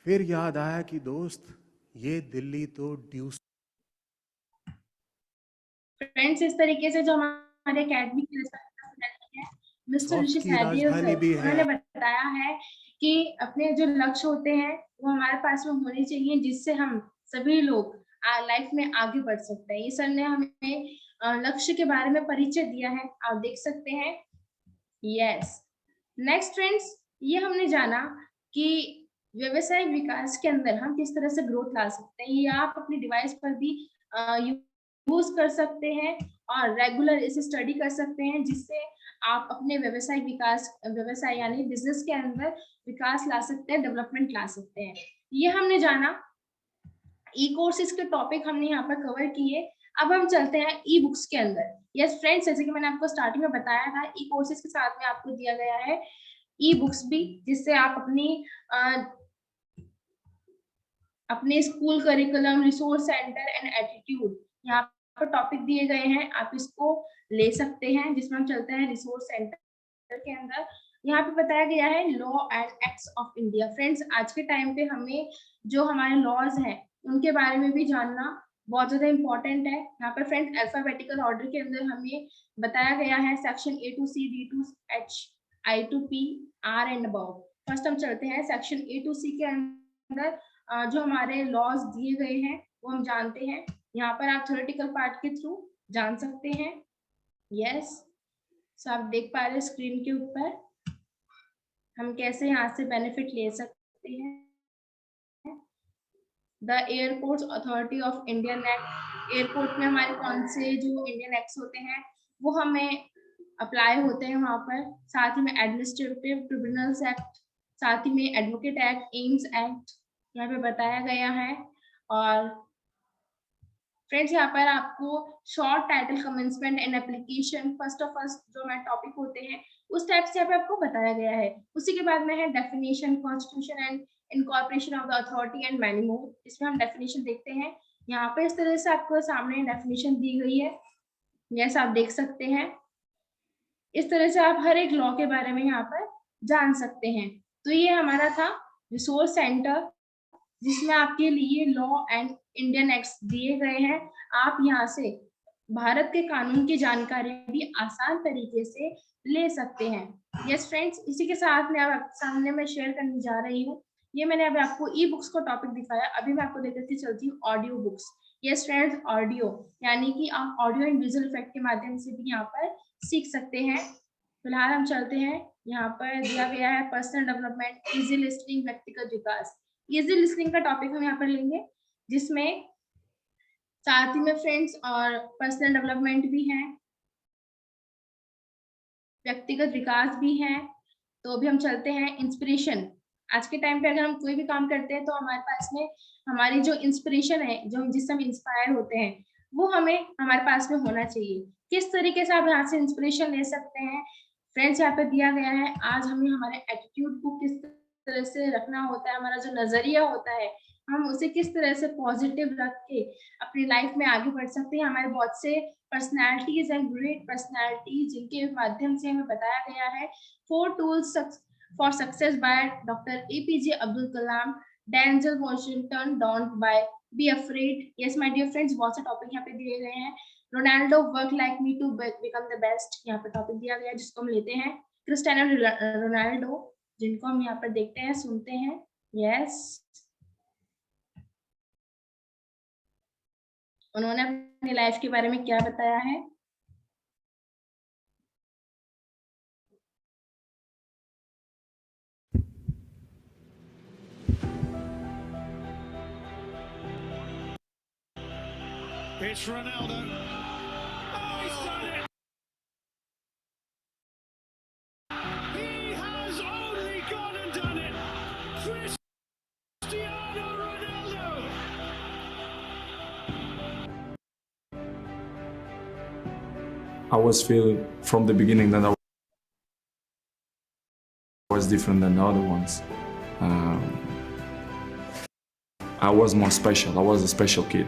Speaker 11: फिर याद आया कि दोस्त, ये दिल्ली तो ड्यूस।
Speaker 1: फ्रेंड्स, इस तरीके से जो हमारे एकेडमी के मिस्टर ऋषि सैदिया सर, उन्होंने बताया है कि अपने जो लक्ष्य होते हैं वो हमारे पास में होने चाहिए, जिससे हम सभी लोग लाइफ में आगे बढ़ सकते हैं। ये सर ने हमें लक्ष्य के बारे में परिचय दिया है, आप देख सकते हैं। यस, नेक्स्ट फ्रेंड्स, ये हमने जाना कि व्यवसायिक विकास के अंदर हम किस तरह से ग्रोथ ला सकते हैं। ये आप अपने डिवाइस पर भी यूज कर सकते हैं और रेगुलर इसे स्टडी कर सकते हैं, जिससे आप अपने व्यवसायिक विकास, व्यवसाय यानी बिजनेस के अंदर विकास ला सकते हैं, डेवलपमेंट ला सकते हैं। ये हमने जाना। ई कोर्सेज के टॉपिक हमने यहाँ पर कवर किए। अब हम चलते हैं ई बुक्स के अंदर। यस फ्रेंड्स, जैसे कि मैंने आपको स्टार्टिंग में बताया था, ई कोर्सेज के साथ में आपको दिया गया है ई बुक्स भी, जिससे आप अपने school curriculum, resource centre and attitude, यहाँ पर टॉपिक दिए गए हैं, आप इसको ले सकते हैं। जिसमें हम चलते हैं रिसोर्स सेंटर के अंदर। यहाँ पे बताया गया है law and acts of India. Friends, आज के टाइम पे हमें जो हमारे लॉज हैं उनके बारे में भी जानना बहुत ज्यादा इंपॉर्टेंट है। यहाँ पर फ्रेंड्स अल्फाबेटिकल ऑर्डर के अंदर हमें बताया गया है section A to C, D to H, I to P, R and above। First हम चलते हैं सेक्शन A to C के अंदर जो हमारे लॉज दिए गए हैं वो हम जानते हैं। यहाँ पर आप थ्योरेटिकल पार्ट के थ्रू जान सकते हैं। यस, सो आप देख पा रहे हैं स्क्रीन के ऊपर हम कैसे यहाँ से बेनिफिट ले सकते हैं। The airports authority of Indian act, airport में हमारे कौन से जो इंडियन एक्ट्स होते हैं वो हमें अप्लाई होते हैं वहां पर। साथ ही में एडमिनिस्ट्रेटिव ट्रिब्यूनल्स एक्ट, साथ ही में एडवोकेट एक्ट, एम्स एक्ट यहाँ पे बताया गया है। और फ्रेंड्स, यहाँ पर आपको short title commencement and application first of first जो हमारे टॉपिक होते हैं उस टाइप से यहाँ पे आपको बताया गया है। उसी के बाद में है definition, constitution and incorporation of the authority and many मोर। इसमें हम डेफिनेशन देखते हैं। यहाँ पे इस तरह से आपको सामने डेफिनेशन दी गई है। यस, आप देख सकते हैं। इस तरह से आप हर एक लॉ के बारे में यहाँ पर जान सकते हैं। तो ये हमारा था रिसोर्स सेंटर, जिसमें आपके लिए लॉ एंड इंडियन एक्ट्स दिए गए हैं। आप यहाँ से भारत के कानून की जानकारी भी आसान तरीके से ले सकते हैं। यस फ्रेंड्स, इसी के साथ में आप सामने में शेयर करने जा रही हूँ। ये मैंने अभी आपको ई बुक्स को टॉपिक दिखाया। अभी मैं आपको देकर चलती हूँ audio books. Yes friends, audio यानी कि आप ऑडियो एंड विजुअल इफेक्ट के माध्यम से भी यहाँ पर सीख सकते हैं। फिलहाल हम चलते हैं, यहाँ पर दिया गया है पर्सनल डेवलपमेंट, इजी लिसनिंग, व्यक्तिगत विकास। इजी लिसनिंग का टॉपिक हम यहाँ पर लेंगे, जिसमें साथ ही में फ्रेंड्स और पर्सनल डेवलपमेंट भी है, व्यक्तिगत विकास भी है। तो अभी हम चलते हैं इंस्पिरेशन। आज के टाइम पे अगर हम कोई भी काम करते हैं तो हमारे पास में हमारी जो इंस्पिरेशन है, जो जिससे हम इंस्पायर होते हैं, वो हमें हमारे पास में होना चाहिए। किस तरीके से आप यहाँ से इंस्पिरेशन ले सकते हैं फ्रेंड्स, यहाँ पे दिया गया है। आज हमें हमारे एटीट्यूड को किस तरह से रखना होता है, हमारा जो नजरिया होता है हम उसे किस तरह से पॉजिटिव रख के अपनी लाइफ में आगे बढ़ सकते हैं। हमारे बहुत से पर्सनैलिटीज एंड ग्रेट पर्सनैलिटीज जिनके माध्यम से हमें बताया गया है 4 tools for success by doctor APJ Abdul Kalam, Denzel Washington, don't be afraid. Yes my dear friends, बहुत से टॉपिक यहाँ पे दिए गए हैं। Ronaldo work like me to become the best, यहाँ पे टॉपिक दिया गया है जिसको हम लेते हैं। क्रिस्टियानो रोनाल्डो, जिनको हम यहाँ पर देखते हैं, सुनते हैं। यस, उन्होंने अपनी लाइफ के बारे में क्या बताया है।
Speaker 12: It's Ronaldo. Oh, he's done it! He has only gone and done it! Cristiano Ronaldo!
Speaker 13: I was feeling from the beginning that I was different than the other ones. I was more special. I was a special kid.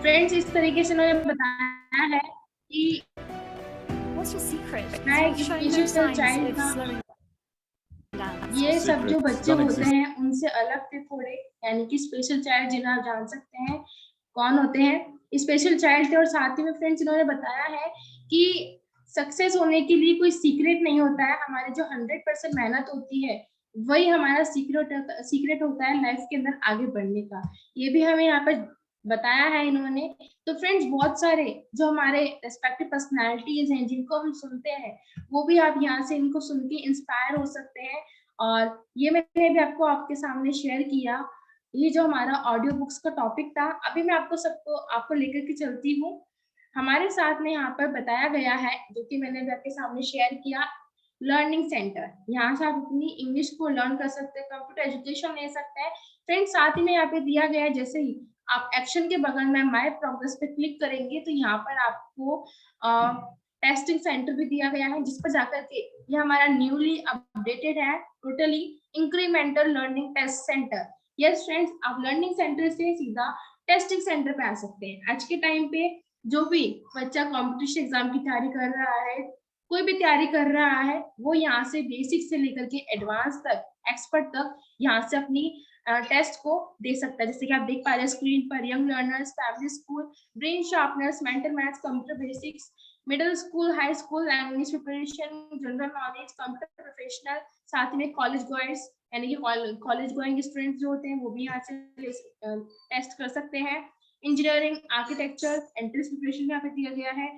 Speaker 1: Friends, इस तरीके से उन्होंने बताया है कि
Speaker 7: What's your secret?
Speaker 1: मैं एक special child था। ये सब जो बच्चे होते हैं उनसे अलग थे थोड़े, यानी कि स्पेशल चाइल्ड जिन्हें आप जान सकते हैं कौन होते हैं, स्पेशल चाइल्ड थे। और साथ ही में फ्रेंड्स इन्होंने बताया है कि सक्सेस होने के लिए कोई सीक्रेट नहीं होता है, हमारी जो 100% मेहनत होती है वही हमारा सीक्रेट होता है लाइफ के अंदर आगे बढ़ने का। ये भी हमें यहाँ पर बताया है इन्होंने। तो फ्रेंड्स, बहुत सारे जो हमारे रेस्पेक्टिव पर्सनालिटीज हैं जिनको हम सुनते हैं, वो भी आप यहाँ से इनको सुन के इंस्पायर हो सकते हैं। और ये मैंने भी आपके सामने शेयर किया, ये जो हमारा ऑडियो बुक्स का टॉपिक था। अभी मैं आपको लेकर के चलती हूँ। हमारे साथ में यहाँ पर बताया गया है, जो कि मैंने भी आपके सामने शेयर किया, लर्निंग सेंटर। यहाँ से आप अपनी इंग्लिश को लर्न कर सकते हैं, कंप्यूटर एजुकेशन ले सकते हैं। फ्रेंड्स, साथ ही में यहाँ पे दिया गया है, जैसे ही आप एक्शन के बगल में माय प्रोग्रेस पे क्लिक करेंगे तो यहाँ पर आपको टेस्टिंग सेंटर भी दिया गया है, जिस पर जाकर के ये हमारा न्यूली अपडेटेड है, totally incremental learning test centre. Yes friends, आप लर्निंग सेंटर से सीधा टेस्टिंग सेंटर पे आ सकते हैं। आज के टाइम पे जो भी बच्चा कॉम्पिटिशन एग्जाम की तैयारी कर रहा है, कोई भी तैयारी कर रहा है, वो यहाँ से बेसिक से लेकर के एडवांस तक, एक्सपर्ट तक यहाँ से अपनी टेस्ट को दे सकता है। जैसे कि आप देख पा रहे हैं स्क्रीन पर, young learners, family school, brain sharpeners, mental maths, computer basics, middle school, high school, language preparation, general knowledge, computer professional, साथ में कॉलेज गोइंग्स, यानी कि कॉलेज गोइंग स्टूडेंट्स जो होते हैं वो भी यहाँ से टेस्ट कर सकते हैं। इंजीनियरिंग, आर्किटेक्चर, एंट्रेंस प्रिपरेशन यहाँ पे दिया गया है,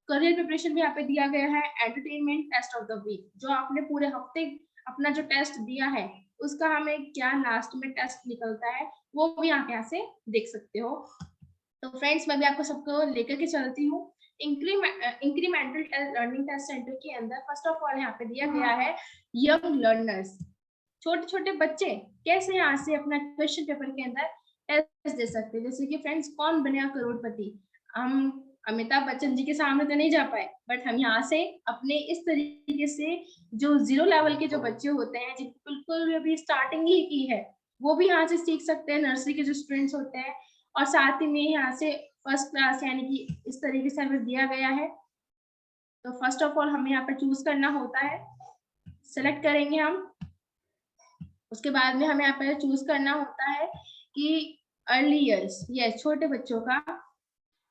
Speaker 1: करियर प्रिपरेशन भी यहाँ पे दिया गया है, entertainment, test of the week, जो आपने पूरे हफ्ते अपना जो टेस्ट दिया है उसका हमें क्या लास्ट में टेस्ट निकलता है वो भी आप यहाँ से देख सकते हो। तो फ्रेंड्स, मैं भी आपको सबको लेकर के चलती हूँ इंक्रीमेंटल लर्निंग टेस्ट सेंटर के अंदर। फर्स्ट ऑफ ऑल यहाँ पे दिया गया है यंग लर्नर्स, छोटे छोटे बच्चे कैसे यहाँ से अपना क्वेश्चन पेपर के अंदर टेस्ट दे सकते हैं। जैसे कि फ्रेंड्स, कौन बनेगा करोड़पति, हम अमिताभ बच्चन जी के सामने तो नहीं जा पाए, बट हम यहाँ से अपने इस तरीके से जो 0 लेवल के जो बच्चे होते हैं, जिनको बिल्कुल अभी स्टार्टिंग ही की है, वो भी यहाँ से सीख सकते हैं, नर्सरी के जो स्टूडेंट्स होते हैं। और साथ ही में यहाँ से फर्स्ट क्लास, यानी कि इस तरीके से हमें दिया गया है। तो फर्स्ट ऑफ ऑल हमें यहाँ पर चूज करना होता है, सेलेक्ट करेंगे हम, उसके बाद में हमें यहाँ पर चूज करना होता है कि अर्ली ईयर्स, यस, छोटे बच्चों का,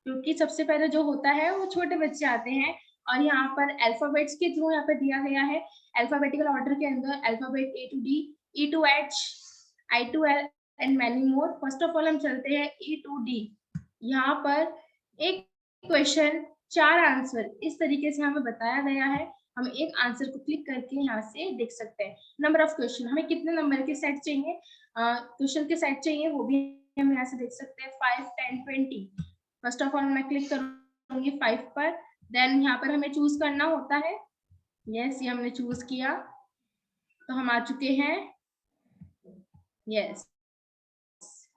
Speaker 1: क्योंकि सबसे पहले जो होता है वो छोटे बच्चे आते हैं। और यहाँ पर अल्फाबेट्स के थ्रू यहाँ पे दिया गया है, अल्फाबेटिकल ऑर्डर के अंदर alphabet A to D, E to H, I to L and many more. First of all हम चलते हैं E to D। यहाँ पर एक क्वेश्चन 4 आंसर इस तरीके से हमें बताया गया है, हम एक आंसर को क्लिक करके यहाँ से देख सकते हैं। नंबर ऑफ क्वेश्चन, हमें कितने नंबर के सेट चाहिए, क्वेश्चन के सेट चाहिए, वो भी हम यहाँ से देख सकते हैं, 5, 10, 20। फर्स्ट ऑफ ऑल मैं क्लिक करूंगी 5 पर, देन यहाँ पर हमें चूज करना होता है। यस, ये हमने चूज किया तो हम आ चुके हैं यस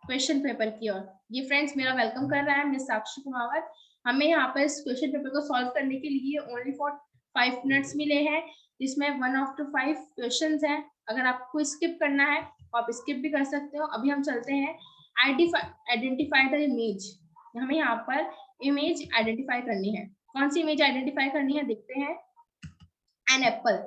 Speaker 1: क्वेश्चन पेपर की ओर। ये फ्रेंड्स मेरा वेलकम कर रहा है मिस साक्षी कुमावत। हमें यहाँ पर इस क्वेश्चन पेपर को सॉल्व करने के लिए ओनली फॉर 5 मिनट्स मिले हैं, जिसमें 1 of 5 क्वेश्चन हैं। अगर आपको स्किप करना है तो आप स्किप भी कर सकते हो। अभी हम चलते हैं आइडेंटिफाई द इमेज। हमें यहाँ पर इमेज आइडेंटिफाई करनी है। कौन सी इमेज आइडेंटिफाई करनी है, देखते हैं। An apple.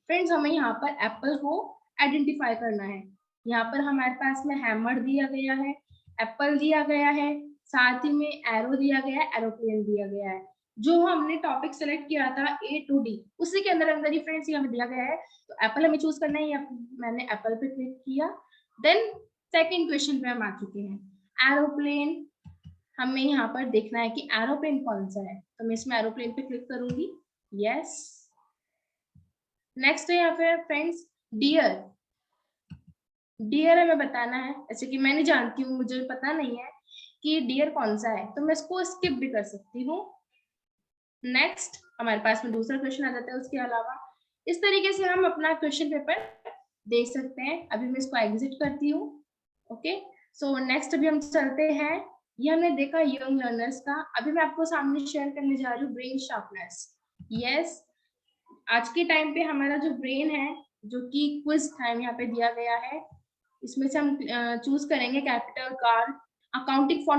Speaker 1: फ्रेंड्स, हमें यहाँ पर एप्पल को आइडेंटिफाई करना है। यहाँ पर हमारे पास में हैमर दिया गया है, एप्पल दिया गया है, साथ ही में एरो दिया गया है, एरोप्लेन दिया गया है। जो हमने टॉपिक सेलेक्ट किया था A to D, उसी के अंदर ही फ्रेंड्स हमें दिया गया है। तो एप्पल हमें चूज करना है, मैंने एप्पल पे क्लिक किया। देन सेकंड क्वेश्चन पे हम आ चुके हैं। एरोप्लेन, हमें यहाँ पर देखना है कि एरोप्लेन कौन सा है, तो मैं इसमें एरोप्लेन पे क्लिक करूंगी। यस, नेक्स्ट है यहाँ पे फ्रेंड्स डियर। डियर हमें बताना है, जैसे कि मैं नहीं जानती हूँ, मुझे पता नहीं है कि डियर कौन सा है, तो मैं इसको स्किप भी कर सकती हूँ। नेक्स्ट हमारे पास में दूसरा क्वेश्चन आ जाता है। उसके अलावा इस तरीके से हम अपना क्वेश्चन पेपर देख सकते हैं। अभी मैं इसको एग्जिट करती हूँ। ओके, सो नेक्स्ट अभी हम चलते हैं ये हमने देखा यंग लर्नर्स का। अभी मैं आपको सामने शेयर करने जा रही हूँ ब्रेन शार्पनेस। यस, आज के टाइम पे हमारा जो ब्रेन है, जो कि क्विज टाइम यहाँ पे दिया गया है, इसमें से हम चूज करेंगे capital, car, accounting for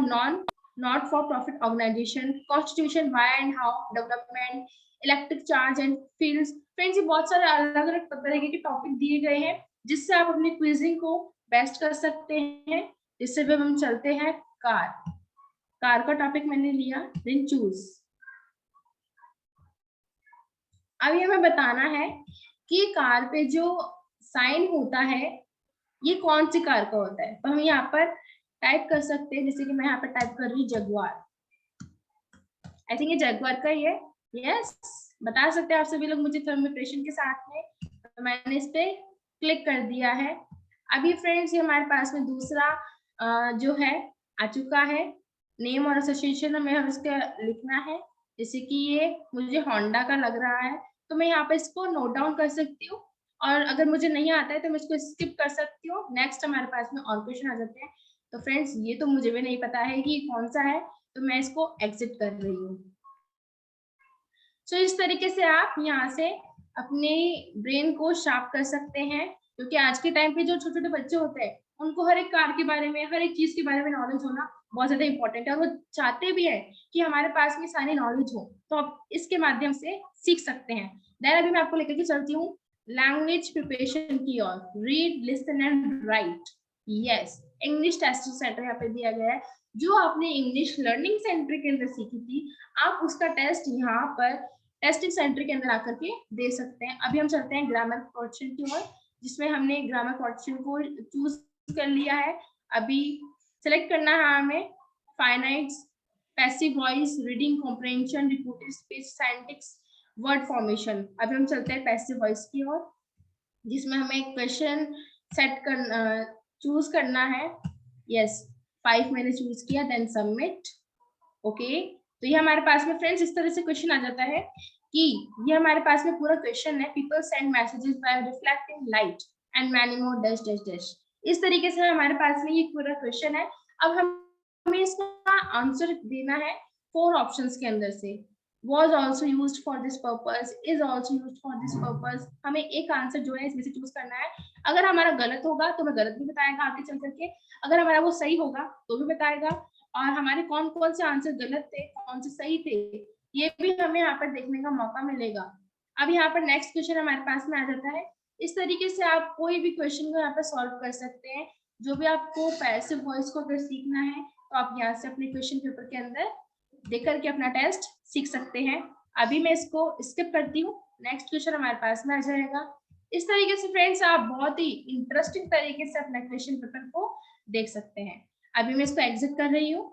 Speaker 1: not for profit organisation, constitution, why and how, development, electric charge and fields. Friends, ये बहुत सारे अलग अलग तरह के टॉपिक दिए गए हैं जिससे आप अपनी क्विजिंग को बेस्ट कर सकते हैं। इससे भी हम चलते हैं कार का टॉपिक मैंने लिया, देन चूज। अभी हमें बताना है कि कार पे जो साइन होता है ये कौन सी कार का होता है। तो हम यहाँ पर टाइप कर सकते हैं, जैसे कि मैं यहाँ पर टाइप कर रही हूँ जगुआर। आई थिंक ये जगुआर का ही है। यस, बता सकते हैं आप सभी लोग मुझे थर्मल प्रेशर के साथ में। तो मैंने इस पे क्लिक कर दिया है। अभी फ्रेंड्स, ये हमारे पास में दूसरा जो है आ चुका है। नेम और एसोसिएशन हमें इसका लिखना है। जैसे कि ये मुझे होंडा का लग रहा है, तो मैं यहाँ पे इसको नोट डाउन कर सकती हूँ, और अगर मुझे नहीं आता है तो मैं इसको स्किप कर सकती हूँ। नेक्स्ट हमारे पास में और क्वेश्चन आ जाते हैं। तो फ्रेंड्स, ये तो मुझे भी नहीं पता है कि कौन सा है, तो मैं इसको एग्जिट कर रही हूँ। इस तरीके से आप यहाँ से अपने ब्रेन को शार्प कर सकते हैं, क्योंकि आज के टाइम पे जो छोटे छोटे बच्चे होते हैं उनको हर एक कार के बारे में, हर एक चीज के बारे में नॉलेज होना बहुत ज्यादा इंपॉर्टेंट है, और वो चाहते भी है कि हमारे पास में सारी नॉलेज हो, तो आप इसके माध्यम से सीख सकते हैं। देन अभी मैं आपको लेकर के चलती हूँ लैंग्वेज प्रिपरेशन की ओर। Read, listen and write. Yes, English test centre यहाँ पे दिया गया है। जो आपने इंग्लिश लर्निंग सेंटर के अंदर सीखी थी, आप उसका टेस्ट यहाँ पर टेस्टिंग सेंटर के अंदर आकर के दे सकते हैं। अभी हम चलते हैं ग्रामर क्वेश्चन की ओर, जिसमें हमने ग्रामर क्वेश्चन को चूज कर लिया है। अभी सेलेक्ट करना है हमें finites, passive voice, reading comprehension, reported speech, syntax, word formation. अभी हम चलते हैं पैसिव वॉइस की ओर, जिसमें हमें क्वेश्चन सेट करना, चूज करना है। यस, 5 मैंने चूज किया, देन सबमिट। ओके, तो ये हमारे पास में फ्रेंड्स इस तरह से क्वेश्चन आ जाता है कि ये हमारे पास में पूरा क्वेश्चन है। People send messages bye reflecting light and many more dash dash dash. इस तरीके से हमारे पास में ये पूरा क्वेश्चन है। अब हमें इसका आंसर देना है 4 ऑप्शंस के अंदर से। was also used for this purpose, is also used for this purpose। हमें एक आंसर जो है इसमें से चूज करना है। अगर हमारा गलत होगा तो हमें गलत भी बताएगा आगे चल करके, अगर हमारा वो सही होगा तो भी बताएगा, और हमारे कौन कौन से आंसर गलत थे, कौन से सही थे, ये भी हमें यहाँ पर देखने का मौका मिलेगा। अब यहाँ पर नेक्स्ट क्वेश्चन हमारे पास में आ जाता है। इस तरीके से आप कोई भी क्वेश्चन को यहाँ पर सॉल्व कर सकते हैं। जो भी आपको पैसिव वॉइस को अगर सीखना है तो आप यहाँ से अपने क्वेश्चन पेपर के अंदर देख करके अपना टेस्ट सीख सकते हैं। अभी मैं इसको स्किप करती हूँ, नेक्स्ट क्वेश्चन हमारे पास में आ जाएगा। इस तरीके से फ्रेंड्स आप बहुत ही इंटरेस्टिंग तरीके से अपना क्वेश्चन पेपर को देख सकते हैं। अभी मैं इसको एग्जिट कर रही हूँ।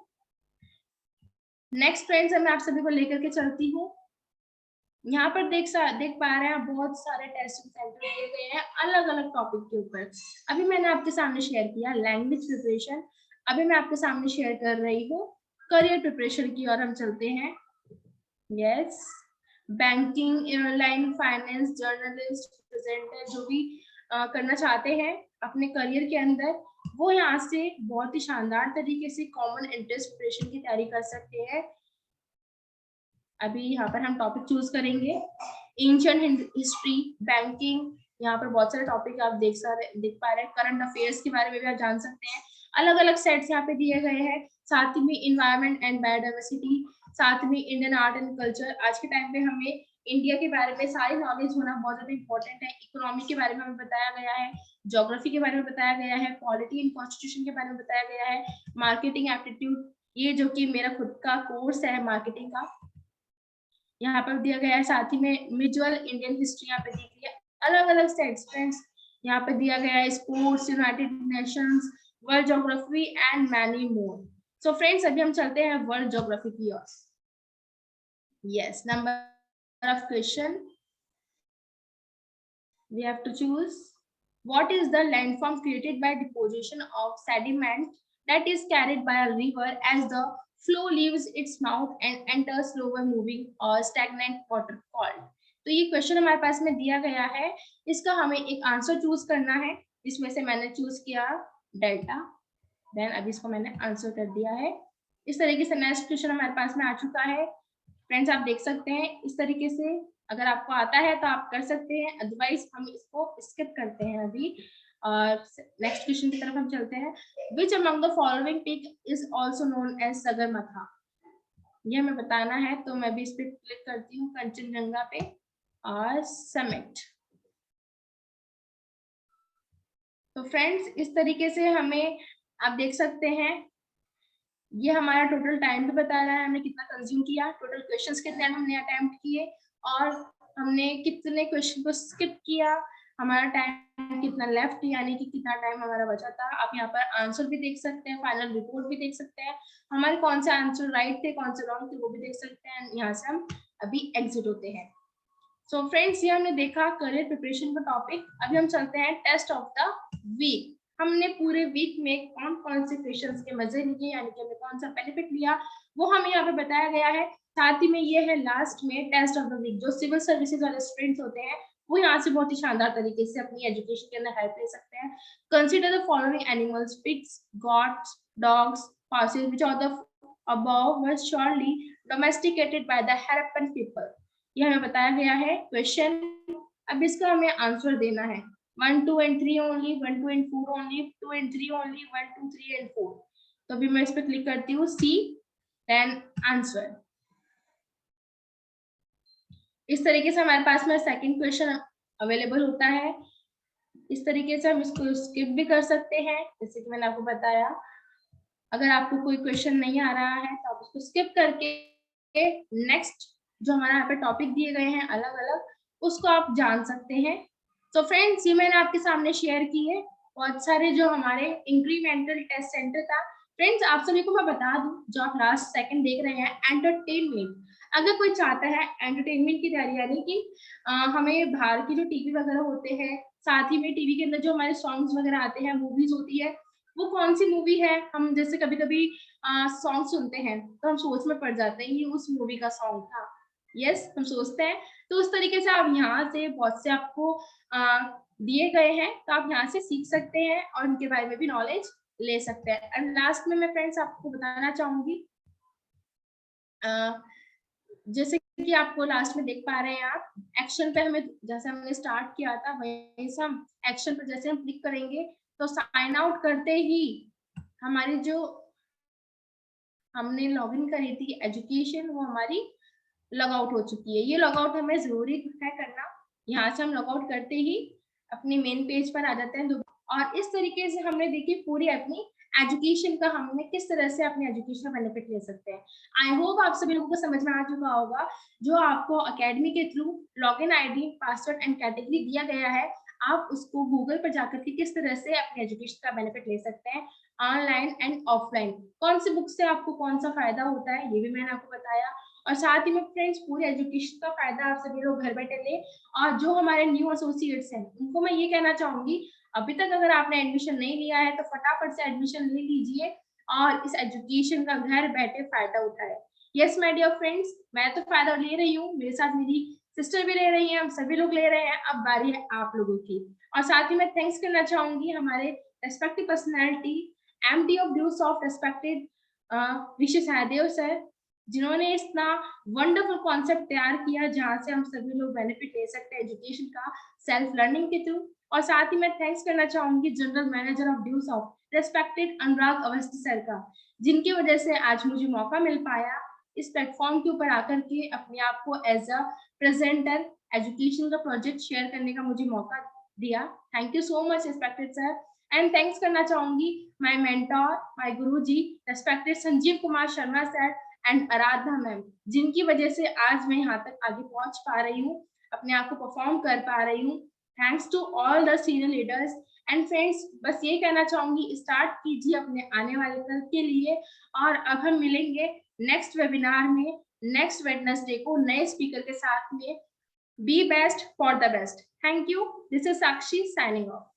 Speaker 1: नेक्स्ट फ्रेंड्स, मैं आप सभी को लेकर के चलती हूँ। यहाँ पर देख पा रहे हैं बहुत सारे टेस्टिंग सेंटर दिए गए हैं अलग अलग टॉपिक के ऊपर। अभी मैंने आपके सामने शेयर किया लैंग्वेज प्रिपरेशन। अभी मैं आपके सामने शेयर कर रही हूँ करियर प्रिपरेशन की ओर हम चलते हैं। Yes, banking, airline, finance, journalist, presenter, जो भी करना चाहते हैं अपने करियर के अंदर, वो यहाँ से बहुत ही शानदार तरीके से कॉमन एंट्रेंस प्रिपरेशन की तैयारी कर सकते हैं। अभी यहाँ पर हम टॉपिक चूज करेंगे एंशिएंट हिस्ट्री, बैंकिंग। यहाँ पर बहुत सारे टॉपिक आप देख पा रहे हैं। करंट अफेयर्स के बारे में भी आप जान सकते हैं। अलग अलग सेट्स यहाँ पे दिए गए हैं। साथ ही में इन्वायरमेंट एंड बायोडाइवर्सिटी, साथ में इंडियन आर्ट एंड कल्चर। आज के टाइम पे हमें इंडिया के बारे में सारी नॉलेज होना बहुत ज्यादा इंपॉर्टेंट है। इकोनॉमी के बारे में हमें बताया गया है, ज्योग्राफी के बारे में बताया गया है, पॉलिटी एंड कॉन्स्टिट्यूशन के बारे में बताया गया है, मार्केटिंग एप्टीट्यूड, ये जो कि मेरा खुद का कोर्स है मार्केटिंग का, यहाँ पर दिया गया है। साथ ही में म्यूचुअल इंडियन हिस्ट्री यहाँ पे दी गई है। अलग अलग सेट्स फ्रेंड्स यहाँ पे दिया गया है, sports, United Nations, world geography and many more. So friends, अभी हम चलते हैं वर्ल्ड ज्योग्राफी की ओर। Yes, number of question we have to choose. What is the landform created by deposition of sediment that is carried by a river as the flow leaves its mouth and enters slower moving or stagnant water called? तो ये question हमारे पास में दिया गया है। इसका हमें एक आंसर चूज करना है। इसमें से मैंने चूज किया डेल्टा। देन अभी इसको मैंने आंसर कर दिया है। इस तरीके से नेक्स्ट क्वेश्चन हमारे पास में आ चुका है। फ्रेंड्स आप देख सकते हैं इस तरीके से, अगर आपको आता है तो आप कर सकते हैं, अदरवाइज हम इसको स्किप करते हैं अभी और नेक्स्ट क्वेश्चन की तरफ हम चलते हैं। Which among the following peak is also known as Sagarmatha, ये हमें बताना है। तो मैं भी इस पे क्लिक करती हूँ, कंचनजंगा पे और समिट। तो फ्रेंड्स इस तरीके से हमें आप देख सकते हैं, ये हमारा टोटल टाइम भी बता रहा है हमने कितना कंज्यूम किया, टोटल क्वेश्चंस कितने हमने अटेम्प्ट किए और हमने कितने क्वेश्चन को स्किप किया, हमारा टाइम कितना लेफ्ट यानी कि कितना टाइम हमारा बचा था। आप यहाँ पर आंसर भी देख सकते हैं, फाइनल रिपोर्ट भी देख सकते हैं, हमारे कौन से आंसर राइट थे कौन से रॉन्ग थे वो भी देख सकते हैं। यहाँ से हम अभी एग्जिट होते हैं। सो फ्रेंड्स ये हमने देखा करियर प्रिपरेशन का टॉपिक। अभी हम चलते हैं टेस्ट ऑफ द वीक। हमने पूरे वीक में कौन कौन से क्वेश्चंस के मजे लिए यानी कि हमने कौन सा बेनिफिट लिया वो हमें यहाँ पे बताया गया है। साथ ही में ये है लास्ट में टेस्ट ऑफ द वीक, जो सिविल सर्विसेज वाले स्टूडेंट्स होते हैं वो यहाँ से बहुत ही शानदार तरीके से अपनी एजुकेशन के अंदर हेल्प ले सकते हैं। Consider the following animals, pigs, gots, dogs, horses which are the above were surely domesticated by the Harappan people। ये हमें बताया गया है क्वेश्चन। अब इसका हमें आंसर देना है 1, 2 and 3 only, 1, 2 and 4 only, 2 and 3 only, 1, 2, 3 and 4। तो अभी मैं इस पे क्लिक करती हूँ सी, देन आंसर। इस तरीके से हमारे पास में सेकंड क्वेश्चन अवेलेबल होता है। इस तरीके से हम इसको स्किप भी कर सकते हैं, जैसे कि मैंने आपको बताया। अगर आपको कोई क्वेश्चन नहीं आ रहा है तो आप उसको स्किप करके नेक्स्ट जो हमारे यहाँ पे टॉपिक दिए गए हैं अलग अलग, उसको आप जान सकते हैं। तो फ्रेंड्स ये मैंने आपके सामने शेयर की है बहुत सारे जो हमारे इंक्रीमेंटल टेस्ट सेंटर था। फ्रेंड्स आप सभी को मैं बता दूं, जो आप लास्ट सेकंड देख रहे हैं एंटरटेनमेंट, अगर कोई चाहता है एंटरटेनमेंट की तैयारी यानी कि हमें बाहर की जो टीवी वगैरह होते हैं, साथ ही में टीवी के अंदर जो हमारे सॉन्ग्स वगैरह आते हैं, मूवीज होती है, वो कौन सी मूवी है, हम जैसे कभी कभी सॉन्ग सुनते हैं तो हम सोच में पड़ जाते हैं ये उस मूवी का सॉन्ग था, यस हम सोचते हैं। तो उस तरीके से आप यहाँ से बहुत से आपको दिए गए हैं, तो आप यहाँ से सीख सकते हैं और उनके बारे में भी नॉलेज ले सकते हैं। एंड लास्ट में मैं फ्रेंड्स आपको बताना चाहूंगी, जैसे कि आपको लास्ट में देख पा रहे हैं आप एक्शन पे, हमें जैसे हमने स्टार्ट किया था वहीं से हम एक्शन पर जैसे हम क्लिक करेंगे तो साइन आउट करते ही हमारी जो हमने लॉगिन करी थी एजुकेशन वो हमारी लॉग आउट हो चुकी है। ये लॉग आउट हमें जरूरी है करना। यहाँ से हम लॉग आउट करते ही अपने मेन पेज पर आ जाते हैं और इस तरीके से हमने देखी पूरी अपनी एजुकेशन का हमने किस तरह से अपने एजुकेशन का बेनिफिट ले सकते हैं। आई होप आप सभी लोगों को समझ में आ चुका होगा। जो आपको अकेडमी के through login ID, password and category दिया गया है, आप उसको गूगल पर जाकर के किस तरह से अपने एजुकेशन का बेनिफिट ले सकते हैं ऑनलाइन एंड ऑफलाइन, कौन सी बुक से आपको कौन सा फायदा होता है ये भी मैंने आपको बताया। और साथ ही में फ्रेंड्स पूरे एजुकेशन का फायदा आप सभी लोग घर बैठे ले। और जो हमारे न्यू एसोसिएट्स हैं उनको मैं ये कहना चाहूंगी, अभी तक अगर आपने एडमिशन नहीं लिया है तो फटाफट से एडमिशन ले लीजिए और इस एजुकेशन का घर बैठे फायदा उठाए। यस माय डियर फ्रेंड्स, मैं तो फायदा ले रही हूँ, मेरे साथ मेरी सिस्टर भी ले रही है, हम सभी लोग ले रहे हैं, अब बारी है आप लोगों की। और साथ ही मैं थैंक्स करना चाहूंगी हमारे respective personality MD of Dusoft respected Rishi Sahdev sir, जिन्होंने इतना वंडरफुल कॉन्सेप्ट तैयार किया जहां से हम सभी लोग बेनिफिट ले सकते हैं एजुकेशन का सेल्फ लर्निंग के थ्रू। और साथ ही मैं थैंक्स करना चाहूंगी general manager of Dusoft respected Anurag Awasthi sir का, जिनकी वजह से आज मुझे मौका मिल पाया इस प्लेटफॉर्म के ऊपर आकर के अपने आप को एज अ प्रेजेंटर एजुकेशन का प्रोजेक्ट शेयर करने का मुझे मौका दिया। Thank you so much respected sir. And thanks करना चाहूंगी my mentor, my Guruji respected Sanjeev Kumar Sharma sir and Aradhana ma'am, जिनकी वजह से आज मैं यहाँ तक आगे पहुंच पा रही हूँ, अपने आप को परफॉर्म कर पा रही हूँ। Thanks to all the senior leaders and friends. बस ये कहना चाहूंगी, स्टार्ट कीजिए अपने आने वाले कल के लिए। और अब हम मिलेंगे नेक्स्ट वेबिनार में नेक्स्ट वेडनेसडे को नए स्पीकर के साथ में। B best for the best. Thank you. This is Sakshi signing off.